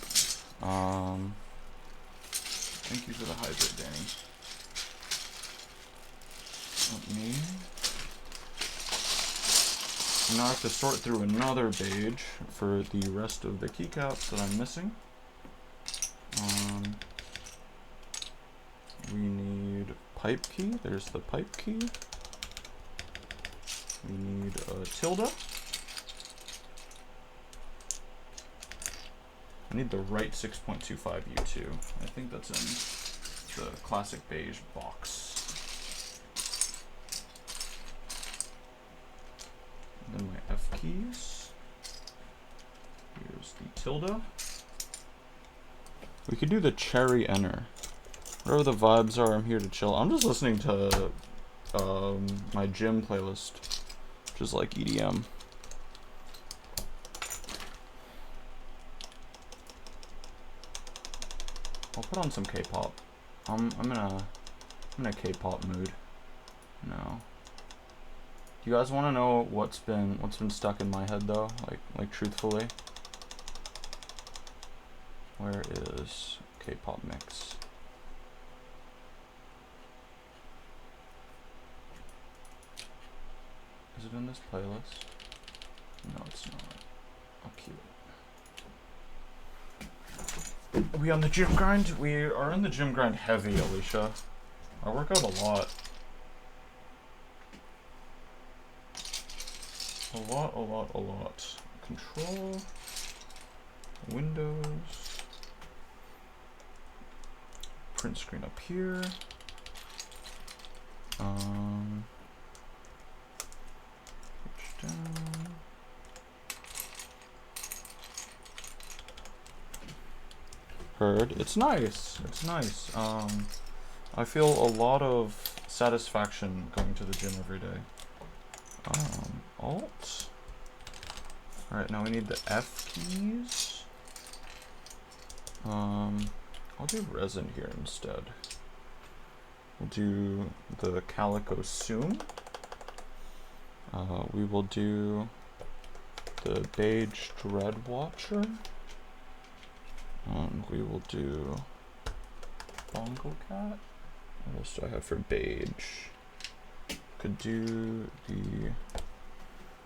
Thank you for the hydrate, Danny. Let me... Now I have to sort through another page for the rest of the keycaps that I'm missing. We need pipe key. There's the pipe key. We need a tilde. I need the right 6.25 U2. I think that's in the classic beige box. And then my F keys. Here's the tilde. We could do the cherry enter. Whatever the vibes are, I'm here to chill. I'm just listening to my gym playlist, which is like EDM. I'll put on some K-pop. I'm in a K-pop mood. No. Do you guys want to know what's been stuck in my head though? Like truthfully. Where is K-pop mix? Is it in this playlist? No, it's not. I'll keep it. Are we on the gym grind? We are in the gym grind heavy, Alicia. I work out a lot. A lot. Control. Windows. Print screen up here. Push down. Heard. It's nice. It's nice. I feel a lot of satisfaction going to the gym every day. Alt. Alright, now we need the F keys. I'll do resin here instead. We'll do the calico soon. We will do the beige dread watcher. And we will do bongo cat. What else do I have for beige? Could do the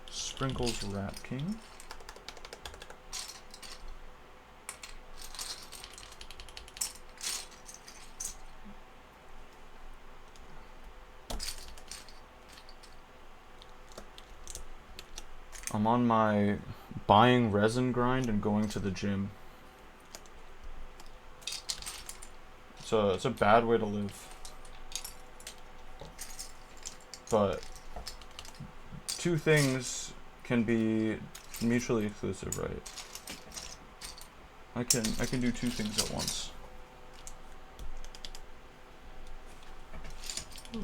sprinkles rat king. I'm on my buying resin grind and going to the gym. It's a bad way to live. But two things can be mutually exclusive, right? I can do two things at once. Ooh.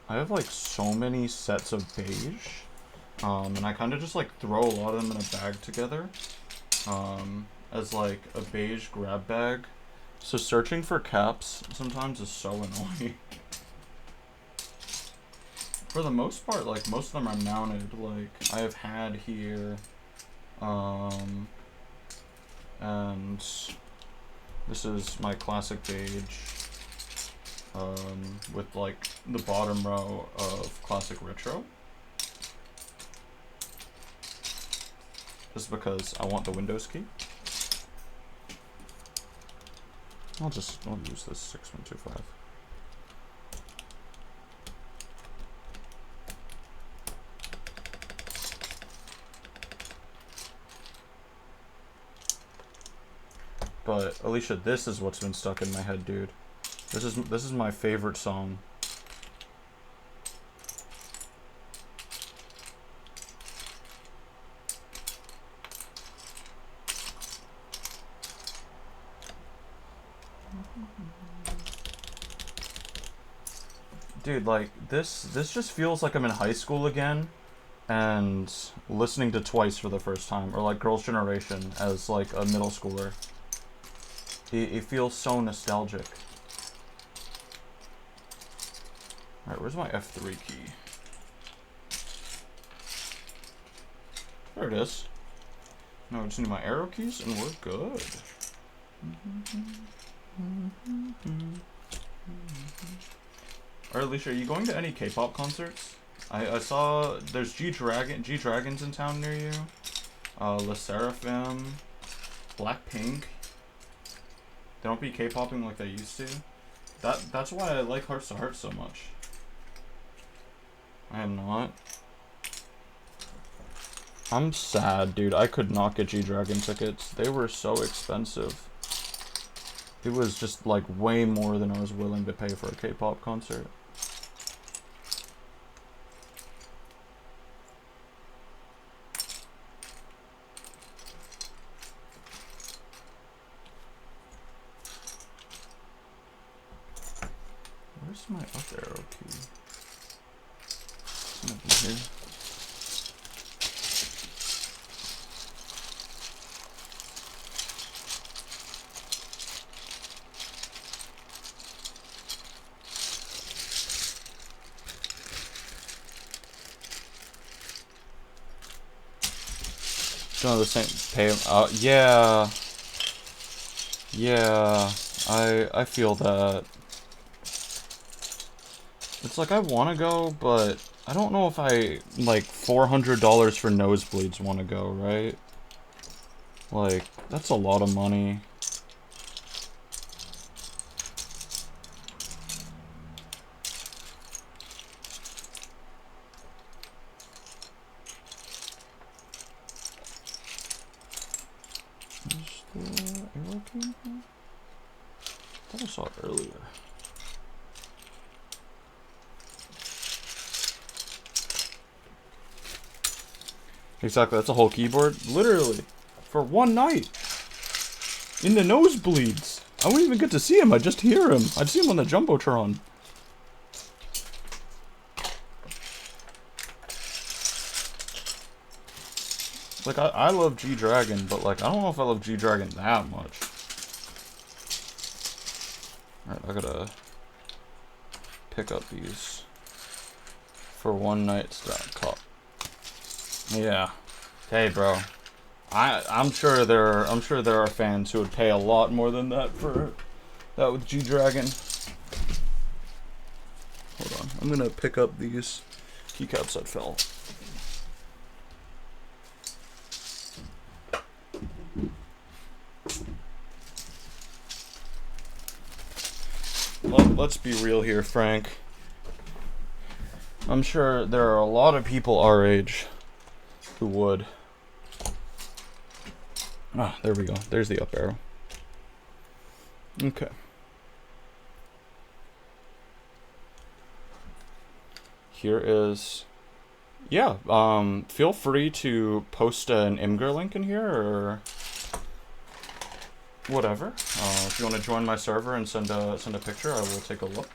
I have like so many sets of beige, and I kind of just like throw a lot of them in a bag together, as like a beige grab bag. So searching for caps sometimes is so annoying. For the most part, like most of them are mounted. Like I have had here, and this is my classic beige. With like the bottom row of classic retro, just because I want the Windows key. I'll use this 6125. But Alicia, this is what's been stuck in my head, dude. This is my favorite song. Dude, like this just feels like I'm in high school again and listening to Twice for the first time, or like Girls' Generation as like a middle schooler. It feels so nostalgic. Alright, where's my F3 key? There it is. Now I just need my arrow keys and we're good. Alright, Alicia, are you going to any K-pop concerts? I saw there's G-Dragons in town near you. Le Seraphim. Blackpink. They don't be K-popping like they used to. That's why I like Hearts to Hearts so much. I am not. I'm sad, dude. I could not get G-Dragon tickets. They were so expensive. It was just like way more than I was willing to pay for a K-pop concert. Where's my up arrow key? It's gonna be here. Don't have the same pay. Yeah. Yeah. I feel that. It's like I want to go, but I don't know if I like $400 for nosebleeds want to go, right? Like that's a lot of money. Is the arrow key in here? I thought I saw it earlier. Exactly, that's a whole keyboard. Literally. For one night. In the nosebleeds. I wouldn't even get to see him, I'd just hear him. I'd see him on the Jumbotron. Like, I love G-Dragon, but, like, I don't know if I love G-Dragon that much. Alright, I gotta pick up these for one night stop. Yeah. Hey, bro. I'm sure there are fans who would pay a lot more than that for that with G-Dragon. Hold on. I'm gonna pick up these keycaps that fell. Let's be real here, Frank. I'm sure there are a lot of people our age who would. Ah, there we go. There's the up arrow. Okay. Here is... Yeah, feel free to post an Imgur link in here, or whatever. If you want to join my server and send a picture, I will take a look.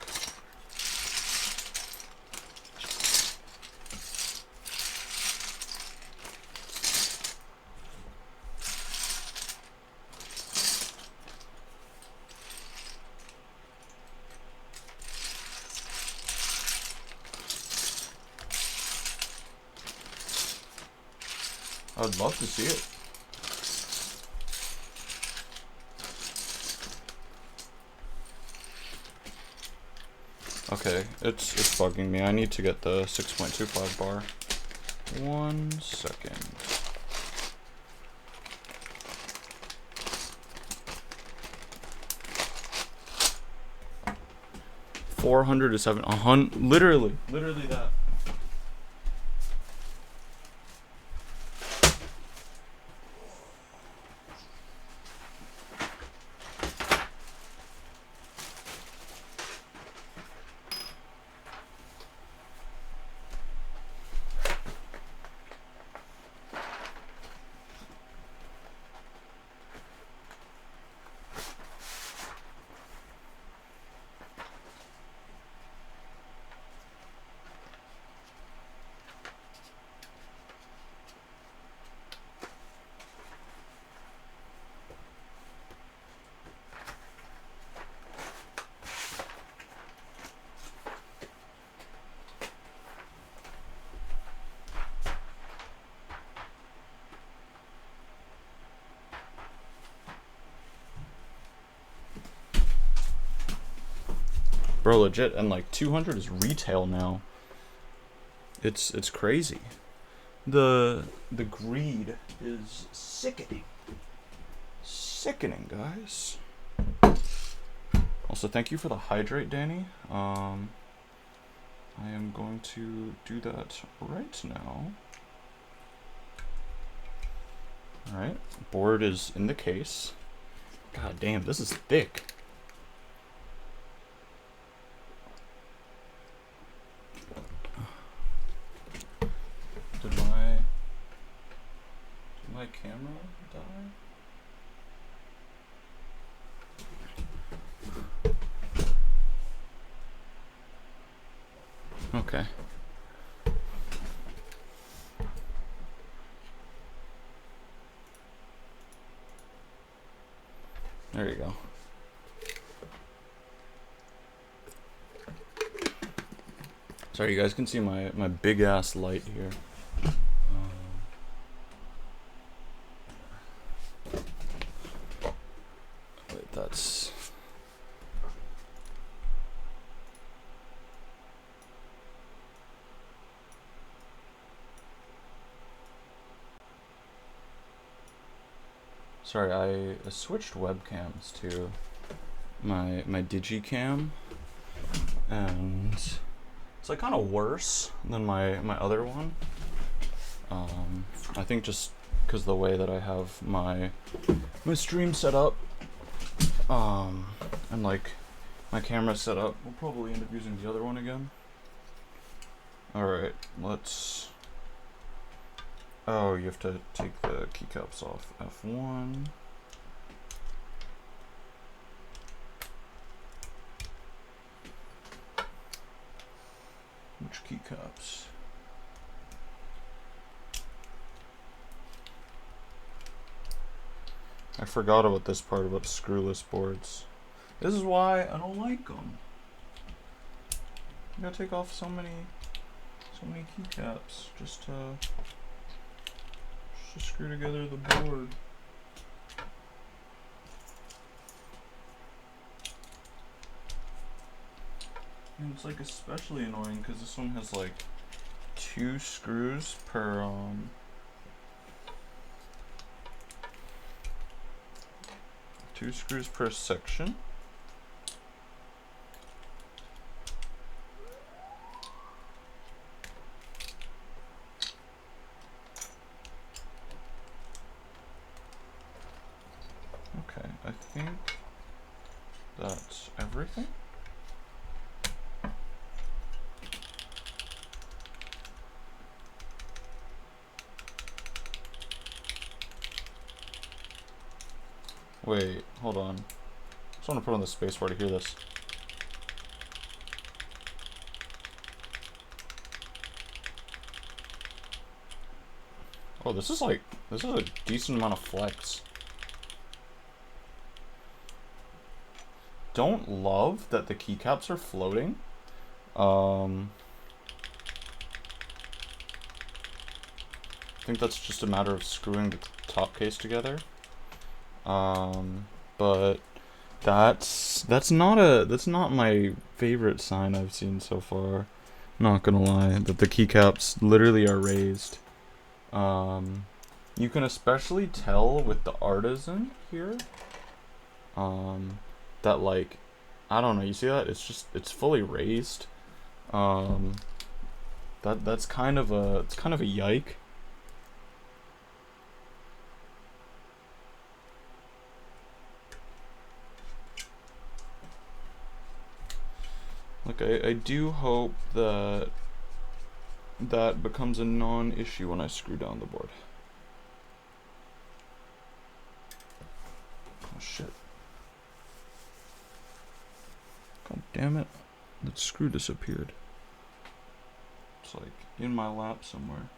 I would love to see it. Okay, it's bugging me. I need to get the 6.25 bar. 1 second. $400 to $700. Literally that. Bro, legit, and like 200 is retail now. It's crazy. The greed is sickening. Sickening, guys. Also, thank you for the hydrate, Danny. I am going to do that right now. Alright, board is in the case. God damn, this is thick. Did my camera die? Okay. There you go. Sorry, you guys can see my big ass light here. Wait, that's... Sorry, I switched webcams to my Digicam, and it's like kind of worse than my other one. I think just because the way that I have my stream set up, and like my camera set up, we'll probably end up using the other one again. All right, let's Oh, you have to take the keycaps off. F1. Which keycaps? I forgot about this part about screwless boards. This is why I don't like them. You gotta take off so many keycaps just to screw together the board. And it's like especially annoying because this one has like 2 screws per 2 screws per section. Okay, I think that's everything. Wait, hold on. I just want to put on the spacebar to hear this. Oh, this is a decent amount of flex. Don't love that the keycaps are floating. I think that's just a matter of screwing the top case together. But that's not my favorite sign I've seen so far. Not gonna lie, that the keycaps literally are raised. You can especially tell with the artisan here. That like, I don't know. You see that? It's fully raised. That's kind of a yike. Look, I do hope that that becomes a non-issue when I screw down the board. Oh shit. God damn it. That screw disappeared. It's like in my lap somewhere.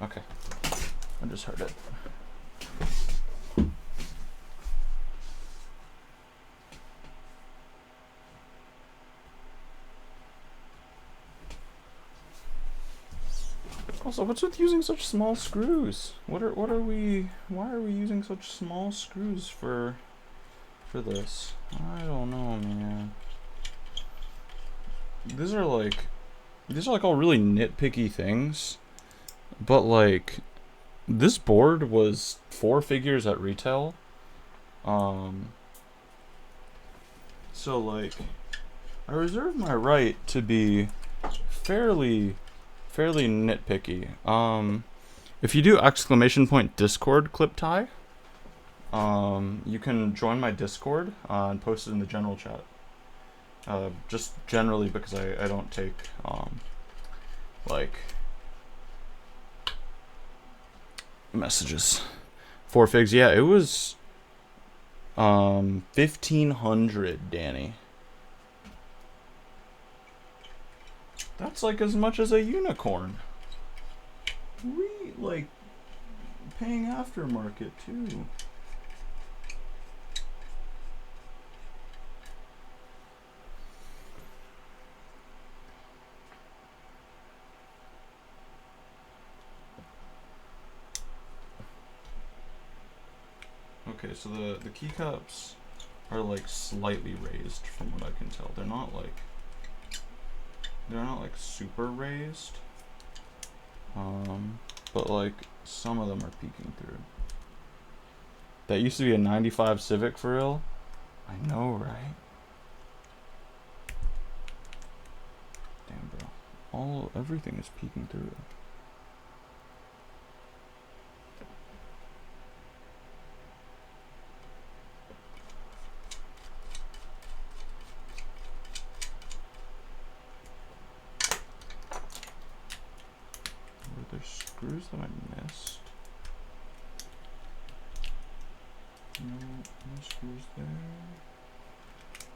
Okay. I just heard it. Also, what's with using such small screws? Why are we using such small screws for this? I don't know, man. These are like all really nitpicky things. But like, this board was 4 figures at retail. So like, I reserve my right to be fairly nitpicky. If you do !Discord clip tie, you can join my Discord and post it in the general chat. Just generally because I don't take like messages. 4 figs, yeah, it was 1,500, Danny. That's like as much as a unicorn. We like paying aftermarket too. Okay, so the keycaps are like slightly raised from what I can tell. They're not like super raised. But like some of them are peeking through. That used to be a 95 Civic for real. I know, right? Damn, bro. Everything is peeking through. screws that I missed? No, no screws there.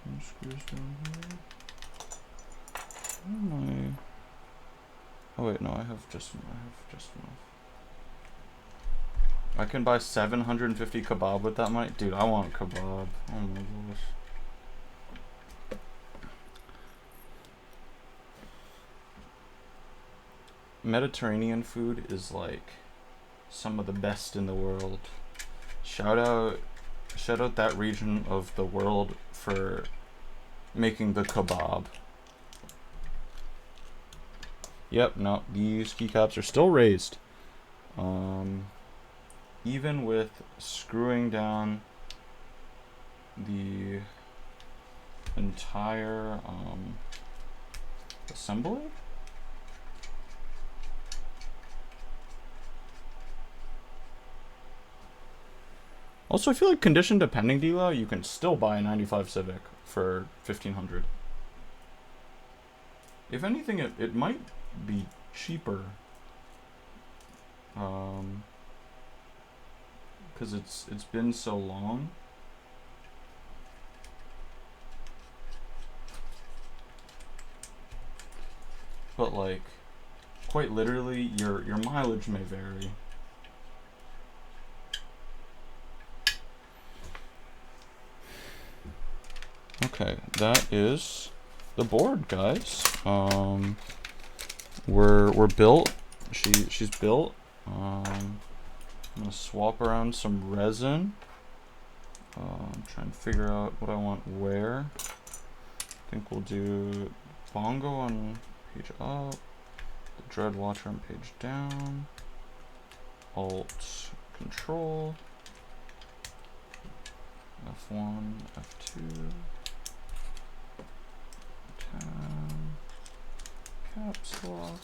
No screws down here. Where am I? Oh wait, no, I have just enough. I can buy 750 kebab with that money? Dude, I want kebab. Oh my gosh. Mediterranean food is like some of the best in the world. Shout out that region of the world for making the kebab. Yep, no, these keycaps are still raised. Even with screwing down the entire assembly. Also, I feel like condition depending dealer, you can still buy a 95 Civic for 1,500. If anything, it might be cheaper. Because it's been so long. But like, quite literally, your mileage may vary. Okay, that is the board, guys. We're built. She's built. I'm gonna swap around some resin. Try and figure out what I want where. I think we'll do bongo on page up, the dread watcher on page down, alt control, F1, F2, tab, caps lock.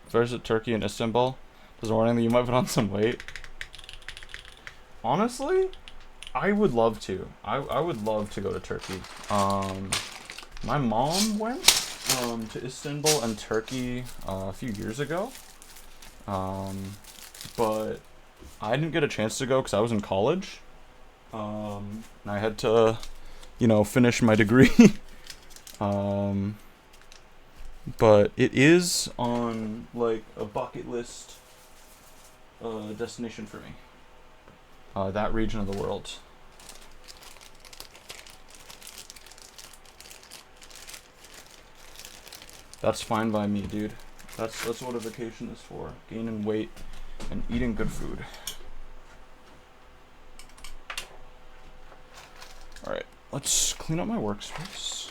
Visit Turkey and Istanbul. Does it warning that you might put on some weight? Honestly, I would love to. I would love to go to Turkey. My mom went to Istanbul and Turkey a few years ago. But I didn't get a chance to go because I was in college. And I had to, finish my degree. But it is on like a bucket list destination for me. That region of the world. That's fine by me, dude. That's what a vacation is for. Gaining weight and eating good food. Alright, let's clean up my workspace.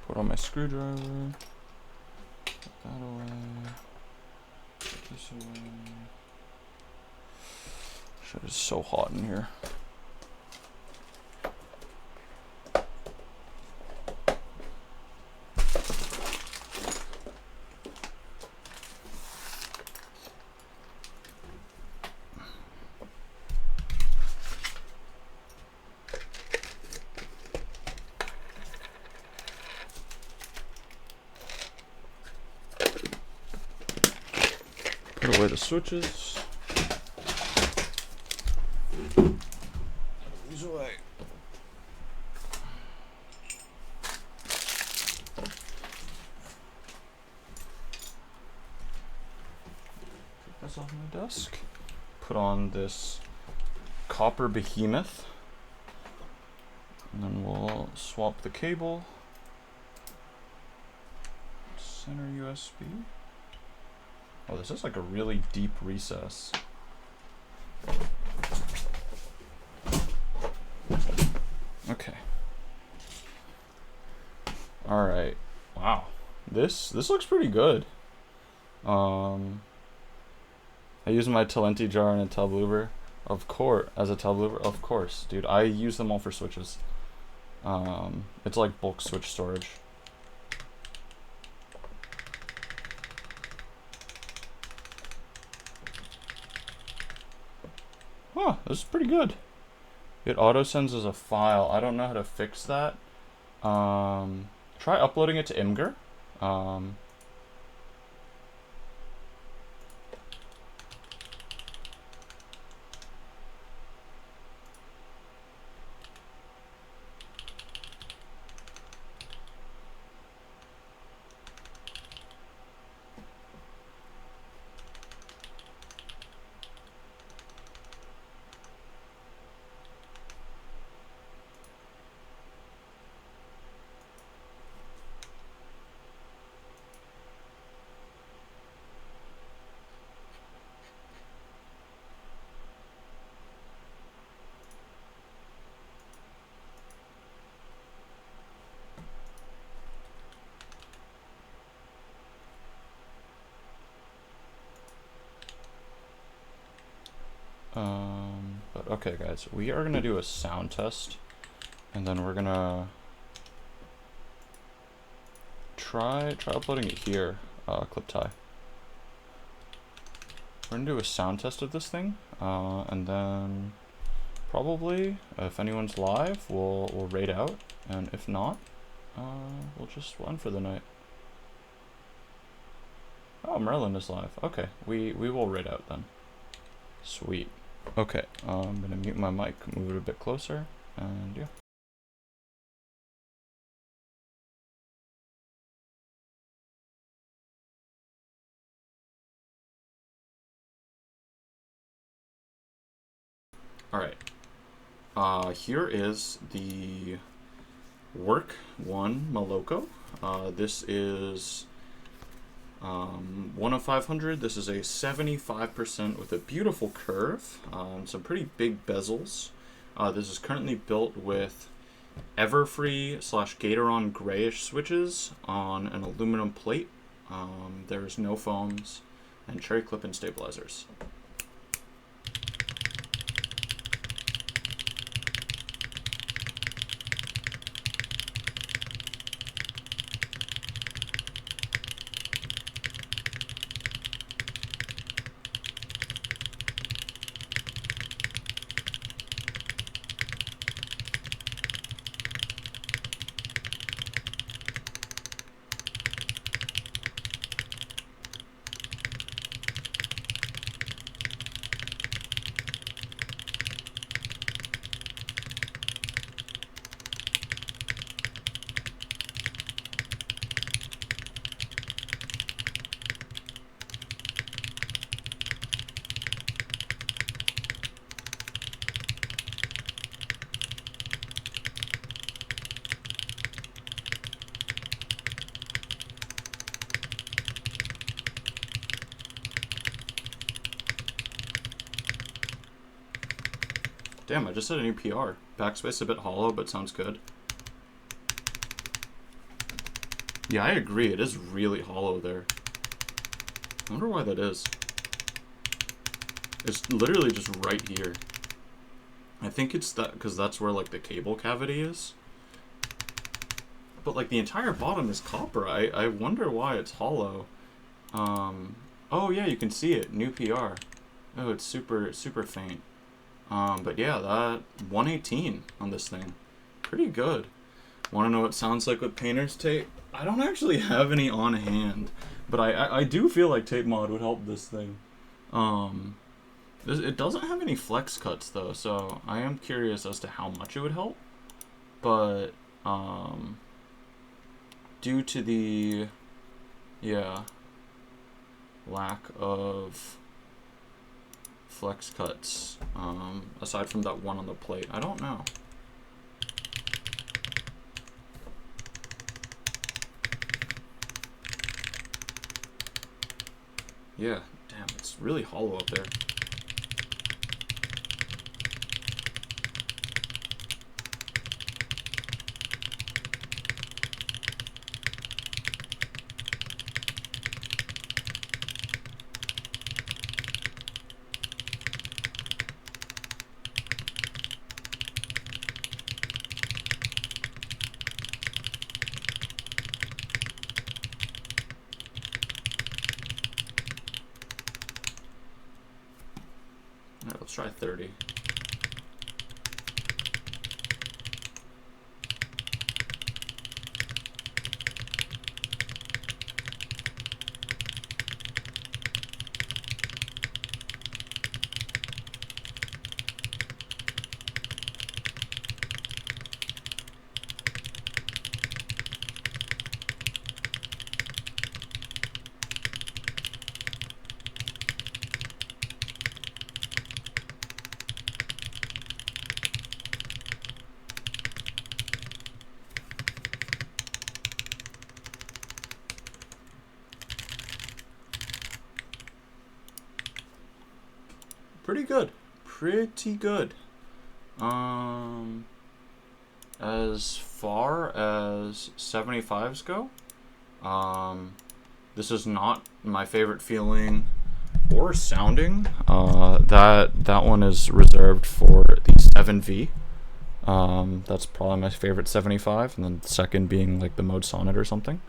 Put on my screwdriver. Put that away. Put this away. Shit, it's so hot in here. Put away the switches. These away. Take this off my desk. Put on this copper behemoth. And then we'll swap the cable. Center USB. Oh, this is like a really deep recess. Okay. All right. Wow. This looks pretty good. I use my Talenti jar and a tub louver. Of course, as a tub louver, of course, dude. I use them all for switches. It's like bulk switch storage. Huh, this is pretty good. It auto sends as a file. I don't know how to fix that. Try uploading it to Imgur. But okay, guys, we are gonna do a sound test, and then we're gonna try uploading it here, clip tie. We're gonna do a sound test of this thing, and then probably, if anyone's live, we'll raid out, and if not, we'll end for the night. Oh, Merlin is live. Okay, we will raid out then. Sweet. Okay, I'm gonna mute my mic, move it a bit closer, and yeah. Alright, here is the Werk 1 Moloko. This is 1 of 500. This is a 75% with a beautiful curve, some pretty big bezels. This is currently built with Everfree / Gatoron grayish switches on an aluminum plate. There's no foams and cherry clip-in stabilizers. Damn, I just hit a new PR. Backspace a bit hollow, but sounds good. Yeah, I agree. It is really hollow there. I wonder why that is. It's literally just right here. I think it's that because that's where like the cable cavity is. But like the entire bottom is copper. I wonder why it's hollow. Oh yeah, you can see it. New PR. Oh, it's super faint. But yeah, that 118 on this thing. Pretty good. Want to know what it sounds like with painter's tape? I don't actually have any on hand, but I do feel like tape mod would help this thing. It doesn't have any flex cuts though, so I am curious as to how much it would help. But due to the lack of flex cuts, aside from that one on the plate, I don't know. Yeah, damn, it's really hollow up there. Alright, let's try 30. pretty good. Pretty good. As far as 75s go, this is not my favorite feeling or sounding. That one is reserved for the 7V. That's probably my favorite 75, and then the second being like the Mode Sonnet or something.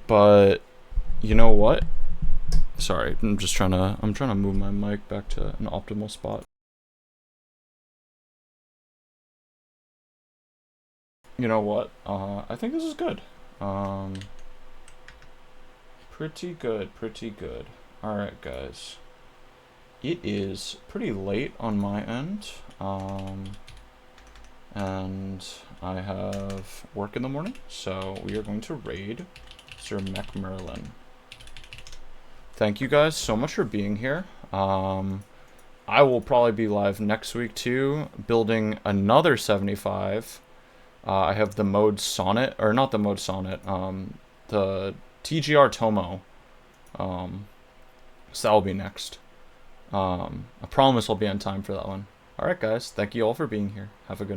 But you know what? Sorry, I'm trying to move my mic back to an optimal spot. You know what? I think this is good. Pretty good, pretty good. Alright, guys. It is pretty late on my end. And I have work in the morning, so we are going to raid Sir McMerlin. Thank you guys so much for being here. I will probably be live next week too, building another 75. I have the Mode Sonnet, or not the Mode Sonnet, the TGR Tomo. So that will be next. I promise I'll be on time for that one. Alright guys, thank you all for being here. Have a good